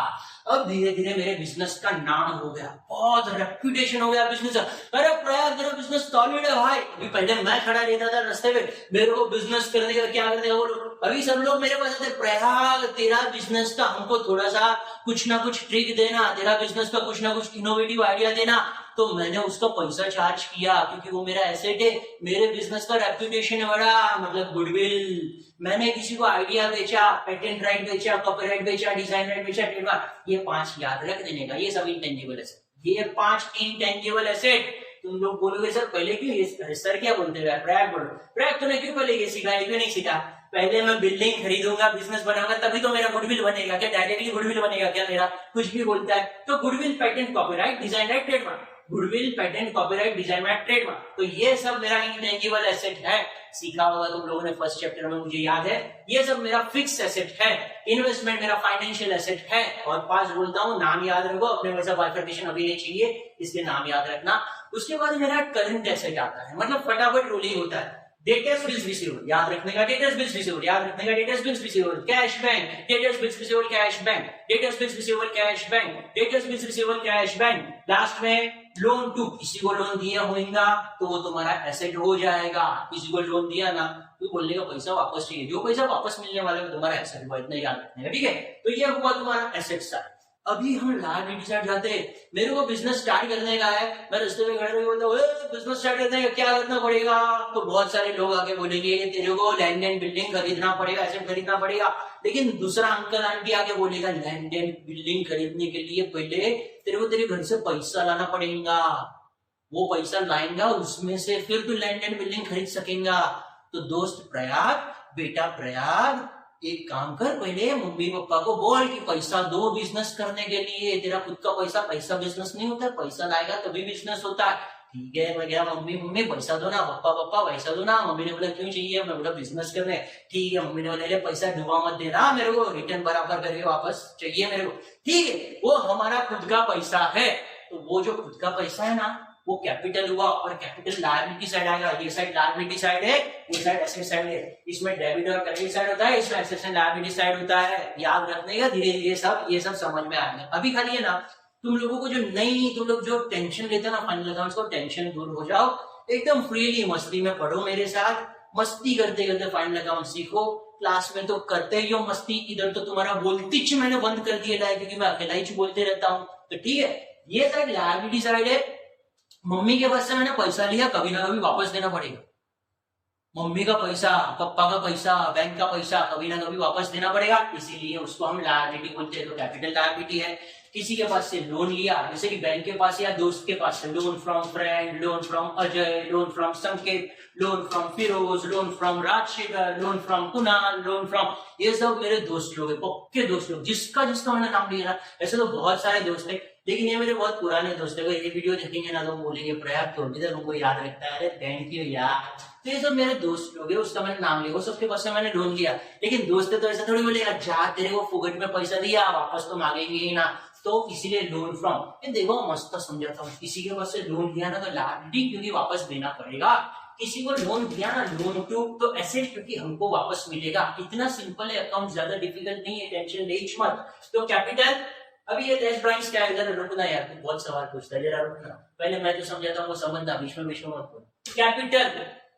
अब धीरे धीरे मेरे बिजनेस का नाम हो गया, बहुत रेप्यूटेशन हो गया बिजनेस। अरे प्रयाग तेरा बिजनेस सॉलिड है भाई। अभी पहले मैं खड़ा रहता था रास्ते में, मेरे को बिजनेस करने का क्या करने का, अभी सब लोग मेरे पास आते, प्रयाग तेरा बिजनेस का हमको थोड़ा सा कुछ ना कुछ ट्रिक देना, तेरा बिजनेस का कुछ ना कुछ इनोवेटिव आइडिया देना। तो मैंने उसका पैसा चार्ज किया, क्योंकि वो मेरा एसेट है, मेरे बिजनेस का रेप्यूटेशन है बड़ा, मतलब गुडविल। मैंने किसी को आइडिया बेचा, पेटेंट राइट बेचा, कॉपीराइट बेचा, डिजाइन राइट बेचा, ट्रेडमार्क, ये 5 याद रख देने का, ये सब इंटेंजिबल एसेट, ये 5 इंटेंजिबल एसेट। तुम लोग बोलोगे सर पहले क्यों ये, सर क्या बोलते हैं, प्रयाग बोलो, प्रयाग तूने क्यों पहले ये सीखा, क्यों नहीं सीखा? पहले मैं बिल्डिंग खरीदूंगा, बिजनेस बनाऊंगा, तभी तो मेरा गुडविल बनेगा। क्या डायरेक्टली गुडविल बनेगा क्या मेरा? कुछ भी बोलता है तो goodwill, patent, copyright, design right, trademark, goodwill, patent, copyright, design right, trademark, तो ये सब मेरा इंटेंजिबल एसेट है। सीखा होगा तुम लोगों ने फर्स्ट चैप्टर में, मुझे याद है। ये सब मेरा फिक्स एसेट है, इन्वेस्टमेंट मेरा फाइनेंशियल एसेट है। और 5 बोलता हूँ, नाम याद रखो, अपने वैसा बाइफर्केशन अभी नहीं चाहिए, इसलिए नाम याद रखना। उसके बाद मेरा करंट एसेट आता है, मतलब फटाफट रोलिंग होता है। डेटर्स बिल्स रिसीवेबल याद रखने का, डेटर्स बिल्स रिसीवेबल याद रखने का, debtors bills receivable, cash bank, debtors bills receivable, cash bank, debtors bills receivable, cash bank, debtors bills receivable, cash bank. Last में लोन टू, किसी को लोन दिया होगा तो वो तुम्हारा एसेट हो जाएगा। किसी को लोन दिया ना, तो बोलने का पैसा वापस चाहिए, जो पैसा वापस मिलने वाला है तुम्हारा एसेट हुआ, इतना याद रखने का, ठीक है। तो ये हुआ तुम्हारा एसेट साइड। अभी हम लायबिलिटी साइड जाते हैं। मेरे को बिजनेस स्टार्ट करने का है, मैं रास्ते में खड़े बोलता हूँ बिजनेस स्टार्ट करने का क्या करना पड़ेगा, तो बहुत सारे लोग आके बोलेंगे तेरे को लैंड एंड बिल्डिंग खरीदना पड़ेगा, एसेट खरीदना पड़ेगा। लेकिन दूसरा अंकल आंटी आके बोलेगा लैंड एंड बिल्डिंग खरीदने के लिए पहले तेरे को तेरे घर से पैसा लाना पड़ेगा, वो पैसा लाएगा, उसमें से फिर तू लैंड एंड बिल्डिंग खरीद सकेगा। तो दोस्त प्रयाग, बेटा प्रयाग, एक काम कर, पहले मम्मी पापा को बोल कि पैसा दो बिजनेस करने के लिए, तेरा खुद का पैसा, पैसा बिजनेस नहीं होता, पैसा लाएगा तभी बिजनेस होता है। ठीक है, मैं गया, मम्मी पैसा दो ना, पापा पैसा दो ना। मम्मी ने बोला क्यों चाहिए, मैं बोला बिजनेस करने। ठीक है, मम्मी ने बोला पैसा डुबा मत देना मेरे को, रिटर्न बराबर करके वापस चाहिए मेरे को। ठीक है, वो हमारा खुद का पैसा है। तो वो जो खुद का पैसा है ना, वो कैपिटल हुआ, और कैपिटल लायबिलिटी साइड आएगा। ये साइड लायबिलिटी साइड है, ये साइड एसेट साइड है। इसमें डेबिट और क्रेडिट साइड होता है, इसमें एसेट एंड लायबिलिटी साइड होता है। याद रखने का, धीरे धीरे सब ये सब समझ में आएगा। अभी खाली है ना, तुम लोगों को जो नहीं, तुम लोग जो टेंशन लेते हो ना फाइनल अकाउंट्स को, टेंशन दूर हो जाओ, एकदम फ्रीली मस्ती में पढ़ो मेरे साथ, मस्ती करते करते फाइनल अकाउंट सीखो। क्लास में तो करते ही हो मस्ती, इधर तो तुम्हारा बोलतीच मैंने बंद कर दिया है, क्योंकि मैं अकेला ही बोलते रहता हूँ। तो ठीक है, ये साइड लायबिलिटी साइड है। मम्मी के पास से मैंने पैसा लिया, कभी ना कभी वापस देना पड़ेगा। मम्मी का पैसा, पापा का पैसा, बैंक का पैसा कभी ना कभी वापस देना पड़ेगा, इसीलिए उसको हम लायबिलिटी बोलते हैं। तो कैपिटल लायबिलिटी है। किसी के पास से लोन लिया, जैसे कि बैंक के पास या दोस्त के पास से, loan from friend, loan from Ajay, loan from Sanket, loan from Firoz, loan from Rajshekhar, loan from Kunal, loan from, ये सब मेरे दोस्त लोग है, पक्के दोस्त लोग, जिसका जिसका मैंने नाम लिया ना, ऐसे तो बहुत सारे दोस्त है, लेकिन ये मेरे बहुत पुराने दोस्त है। ये वीडियो देखेंगे ना तो बोलेंगे प्रयाग तो अभी तक उनको याद रखता है, अरे थैंक यू यार। तो ये सब मेरे दोस्त लोग है, उसका मैंने नाम लिया, वो सबके पास से मैंने लोन लिया। लेकिन दोस्त तो ऐसा थोड़ी बोलेगा जा तेरे को फुगट में पैसा दिया वापस तो मांगेंगे ही ना, तो इसीलिए लोन फ्रॉम, ये देखो मस्त समझाता हूँ, किसी के पास से लोन लिया ना तो लाइबिलिटी क्योंकि वापस देना पड़ेगा, किसी को लोन दिया ना लोन टू तो एसेट क्योंकि हमको वापस मिलेगा, इतना सिंपल है अकाउंट, ज्यादा डिफिकल्ट नहीं है, टेंशन ले मत। तो कैपिटल, अभी ये डैश ड्राइंग्स क्या है, जरा रुकना यार, तू बहुत सवाल पूछता है, जरा रुकना, पहले मैं तो समझाता हूँ वो संबंध, बीच में मत बोल। कैपिटल,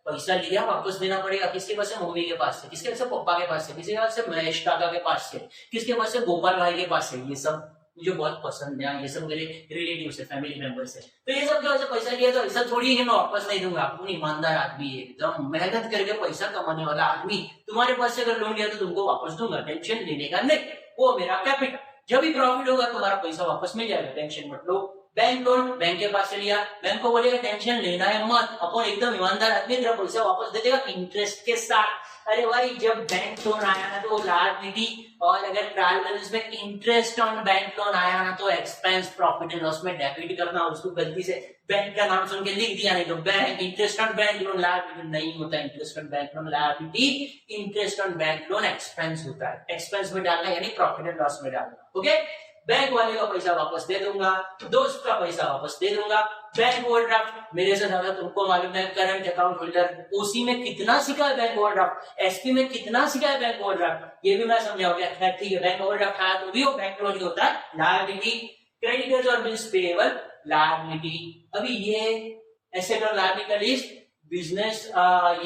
पैसा लिया वापस देना पड़ेगा, किसके पास से, मम्मी के पास से, किसके पास से, पापा के पास से, किसके पास से, महेश काका के पास से, किसके पास से, गोपाल भाई के पास से, ये सब मुझे बहुत पसंद है, ये सब मेरे रिलेटिव से, फैमिली मेंबर से। तो ये सब जो पैसा लिया तो ऐसा थोड़ी है मैं वापस नहीं दूंगा, कौन ईमानदार आदमी है, एकदम मेहनत करके पैसा कमाने वाला आदमी, तुम्हारे पास से अगर लोन लिया तो तुमको वापस दूंगा, टेंशन लेने का नहीं, वो मेरा कैपिटल, जब भी प्रॉफिट होगा तुम्हारा पैसा वापस मिल जाएगा, टेंशन मत लो। बैंक लोन, बैंक के पास से लिया, बैंक को बोलेगा टेंशन लेना है मत, अपन एकदम ईमानदार आदमी, तेरा पैसा वापस दे देगा इंटरेस्ट के साथ। अरे भाई जब बैंक लोन आया ना तो लायबिलिटी, और अगर ट्रायल बैलेंस में इंटरेस्ट ऑन बैंक लोन आया ना तो एक्सपेंस प्रॉफिट एंड लॉस में डेबिट करना, उसको गलती से बैंक का नाम सुन के लिख दिया नहीं तो bank, interest on bank loan liability नहीं होता, interest on bank loan liability, interest on bank loan expense होता है, एक्सपेंस में डालना यानी प्रॉफिट एंड लॉस में डालना। ओके, बैंक वाले का पैसा वापस दे दूंगा, दोस्त का पैसा वापस दे दूंगा। बैंक ओवरड्राफ्ट मेरे से ज्यादा तुमको मालूम है, करंट अकाउंट होल्डर ओसी में कितना सीखा है बैंक ओवरड्राफ्ट, एसपी में कितना सीखा है बैंक ओवरड्राफ्ट, ये भी मैं समझाऊंगा। ठीक है, बैंक ओवरड्राफ्ट आया तो भी वो बैंक लोन ही होता है, लायबिलिटी, क्रेडिटर्स और बिल्स पेएबल, लायबिलिटी। अभी ये एसेट और लायबिलिटी का लिस्ट, बिजनेस,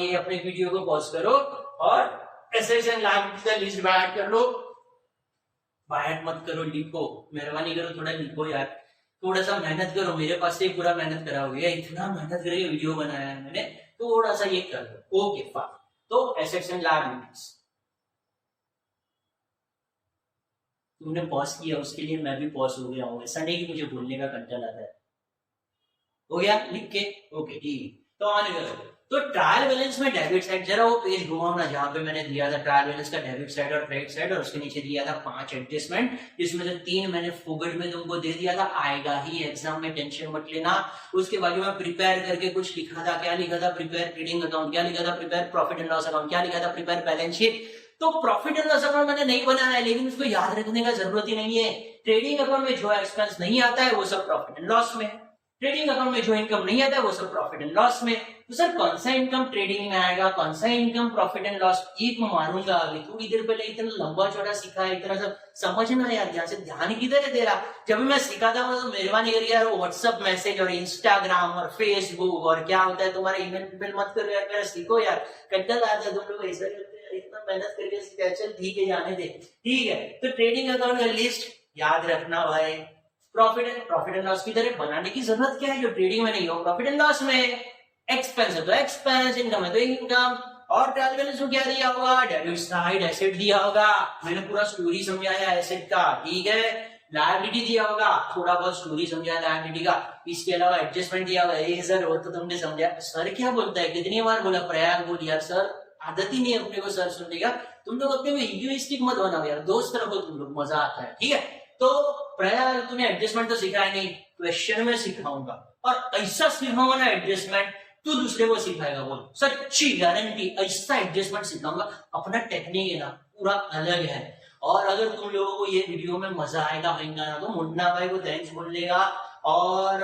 ये अपने वीडियो को पॉज करो और एसेट्स एंड लायबिलिटी का लिस्ट बाय कर लो, बायट मत करो, लिखो, मेहरबानी करो, थोड़ा लिखो यार, थोड़ा सा मेहनत करो, मेरे पास से पूरा मेहनत कराओगे, इतना मेहनत करके वीडियो बनाया है मैंने, थोड़ा सा ये कर लो। ओके फाइन, तो एसेट्स एंड लायबिलिटीज तुमने पॉज किया, उसके लिए मैं भी पॉज हो गया हूँ, ऐसा नहीं कि मुझे बोलने का कंट्रोल आता है। हो गया लिख के? ओके ठीक, तो ऑन करो। तो ट्रायल बैलेंस में डेबिट साइड, जरा वो पेज घुमाओ ना जहां पे मैंने दिया था ट्रायल बैलेंस का डेबिट साइड और क्रेडिट साइड, और उसके नीचे दिया था 5 एडजस्टमेंट, जिसमें से 3 मैंने फुगड़ में तुमको दे दिया था, आएगा ही एग्जाम में, टेंशन मत लेना। उसके बाद में प्रिपेयर करके कुछ लिखा था, क्या लिखा था, प्रिपेयर ट्रेडिंग अकाउंट, क्या लिखा था, prepare profit and loss account, क्या लिखा था, प्रिपेयर बैलेंस शीट। तो प्रॉफिट एंड लॉस अकाउंट मैंने नहीं बनाया है, लेकिन उसको याद रखने का जरूरत ही नहीं है। ट्रेडिंग अकाउंट में जो एक्सपेंस नहीं आता है वो सब प्रॉफिट एंड लॉस में, ट्रेडिंग अकाउंट में जो इनकम नहीं आता है वो सब प्रॉफिट एंड लॉस में। तो सर कौन सा इनकम ट्रेडिंग में आएगा, कौन सा इनकम प्रॉफिट एंड लॉस, एक मारूंगा अभी, थोड़ी देर पहले इतना लंबा चौड़ा सीखा है, इतना सब समझना यार, ध्यान से, ध्यान किधर है तेरा? जब भी मैं सिखाता हूँ तो मेहरबानी करिए यार, व्हाट्सएप मैसेज और इंस्टाग्राम और फेसबुक और क्या होता है तुम्हारा, ईमेल मत करो यार, मेरा सीखो यार, कंटल आता है, तुम लोग ऐसा करते हैं, इतना मेहनत करके सीखा, चल ठीक है जाने दे, ठीक है। तो ट्रेडिंग अकाउंट का लिस्ट याद रखना भाई, प्रॉफिट एंड लॉस की तरह बनाने की जरूरत क्या है, जो ट्रेडिंग में नहीं हो, प्रॉफिट एंड लॉस में। एक्सपेंस है तो एक्सपेंस, इनकम है तो इनकम, और ट्रायल बैलेंस में क्या दिया होगा, डेबिट साइड एसेट दिया होगा, मैंने पूरा स्टोरी समझाया एसेट का, ठीक है। लायबिलिटी दिया होगा, थोड़ा बहुत स्टोरी समझाया लायबिलिटी का, इसके अलावा एडजस्टमेंट दिया होगा, ये सर वो तो तुमने समझा, सर क्या बोलता है, कितनी बार बोला प्रयाग बोल यार, सर आदत ही नहीं है अपने को सर सुनने का, तुम लोग अपने को इगोइस्टिक मत बनाओ यार, दोस्त रखो तुम लोग, मजा आता है, ठीक है। तो प्रयाग तुम्हें एडजस्टमेंट तो सिखाया नहीं, क्वेश्चन में सिखाऊंगा, और ऐसा सिखाऊंगा ना एडजस्टमेंट, तू दूसरे को सिखाएगा, बोल सच्ची गारंटी, ऐसा एडजस्टमेंट सिखाऊंगा, अपना टेक्निक है ना पूरा अलग है। और अगर तुम लोगों को ये वीडियो में मजा आएगा ना तो मुन्ना भाई को थैंक्स बोलने का, और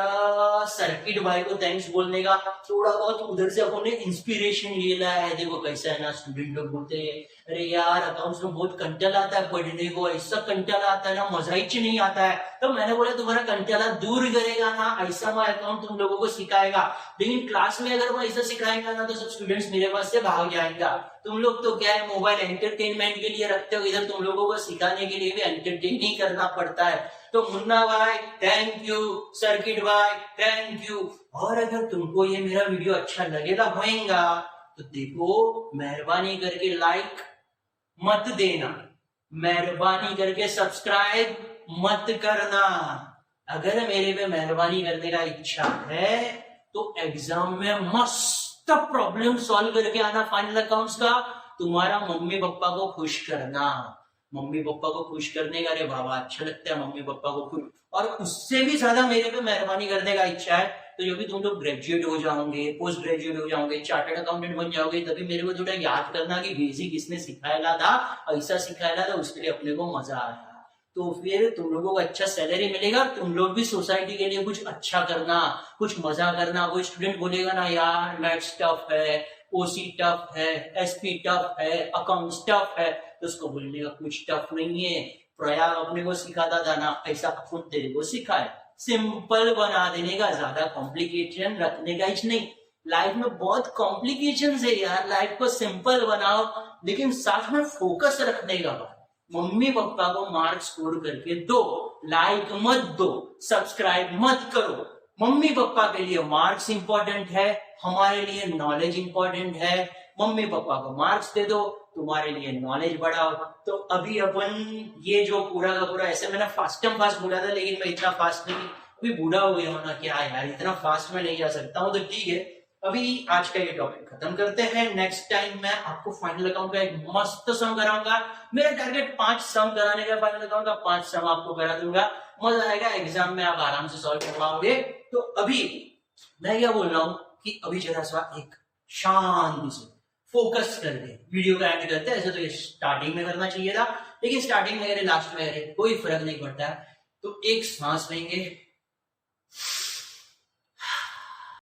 सर्किट भाई को थैंक्स बोलने का, थोड़ा बहुत उधर से अपन ने इंस्पिरेशन लेना है। देखो कैसा है ना, स्टूडेंट लोग बोलते हैं अरे यार अकाउंट्स में बहुत कंटल आता है पढ़ने को, ऐसा कंटल आता है ना, मजा ही नहीं आता है। तो मैंने बोला तुम्हारा कंटला दूर करेगा ना, ऐसा मैं अकाउंट तुम लोगों को सिखाएगा। लेकिन क्लास में अगर मैं ऐसा सिखाएगा ना तो सब स्टूडेंट्स मेरे पास से भाग जाएगा। तुम लोग तो क्या है, मोबाइल एंटरटेनमेंट के लिए रखते हो, इधर तुम लोगों को सिखाने के लिए भी एंटरटेन ही करना पड़ता है। तो मुन्ना भाई थैंक यू, सर्किट भाई थैंक यू। और अगर तुमको ये मेरा वीडियो अच्छा लगेगा होएगा तो देखो, मेहरबानी करके लाइक मत देना, मेहरबानी करके सब्सक्राइब मत करना। अगर मेरे पे मेहरबानी करने का इच्छा है तो एग्जाम में मस्त प्रॉब्लम सॉल्व करके आना फाइनल अकाउंट्स का। तुम्हारा मम्मी पापा को खुश करना, मम्मी पापा को खुश करने का, अरे बाबा अच्छा लगता है मम्मी पापा को खुश। और उससे भी ज्यादा मेरे पे मेहरबानी करने का इच्छा है तो जो भी तुम लोग ग्रेजुएट हो जाओगे, पोस्ट ग्रेजुएट हो जाओगे, चार्टर्ड अकाउंटेंट बन जाओगे, तभी मेरे को थोड़ा याद करना कि बेसिक इसने सिखाया था, ऐसा सिखाया था, उसके लिए अपने को मजा आया। तो फिर तुम लोगों को अच्छा सैलरी मिलेगा, तुम लोग भी सोसाइटी के लिए कुछ अच्छा करना, कुछ मजा करना। कोई स्टूडेंट बोलेगा ना यार मैथ्स टफ है, ओसी टफ है, एसपी टफ है, अकाउंट्स टफ है, तो उसको बोलने का कुछ टफ नहीं है। प्रयाग अपने को सिखाता था ना, ऐसा खुद तेरे को सिखाए, सिंपल बना देने का, ज्यादा कॉम्प्लिकेशन रखने का ही नहीं। लाइफ में बहुत कॉम्प्लिकेशन है यार, लाइफ को सिंपल बनाओ लेकिन साथ में फोकस रखने का। मम्मी पापा को मार्क स्कोर करके दो, लाइक मत दो, सब्सक्राइब मत करो। मम्मी पापा के लिए मार्क्स इंपॉर्टेंट है, हमारे लिए नॉलेज इंपॉर्टेंट है। मम्मी पापा को मार्क्स दे दो, तुम्हारे लिए नॉलेज बढ़ाओ। तो अभी अपन ये जो पूरा का पूरा, ऐसे मैंने फास्ट बोला था लेकिन मैं इतना फास्ट नहीं, अभी बूढ़ा हो गया हूं ना, क्या यार इतना फास्ट में नहीं जा सकता हूँ। तो ठीक है, अभी आज का ये टॉपिक खत्म करते हैं। नेक्स्ट टाइम मैं आपको फाइनल अकाउंट का एक मस्त सम कराऊंगा। मेरा टारगेट 5 सम कराने का, फाइनल अकाउंट का 5 सम आपको करा दूंगा, मजा आएगा, एग्जाम में आप आराम से सॉल्व कर पाओगे। तो अभी मैं क्या बोल रहा हूँ कि अभी जरा सा एक शांति से फोकस कर दे, वीडियो का एंड करते हैं। ऐसे तो ये स्टार्टिंग में करना चाहिए था, लेकिन स्टार्टिंग में करे लास्ट में करे कोई फर्क नहीं पड़ता है। तो एक सांस लेंगे,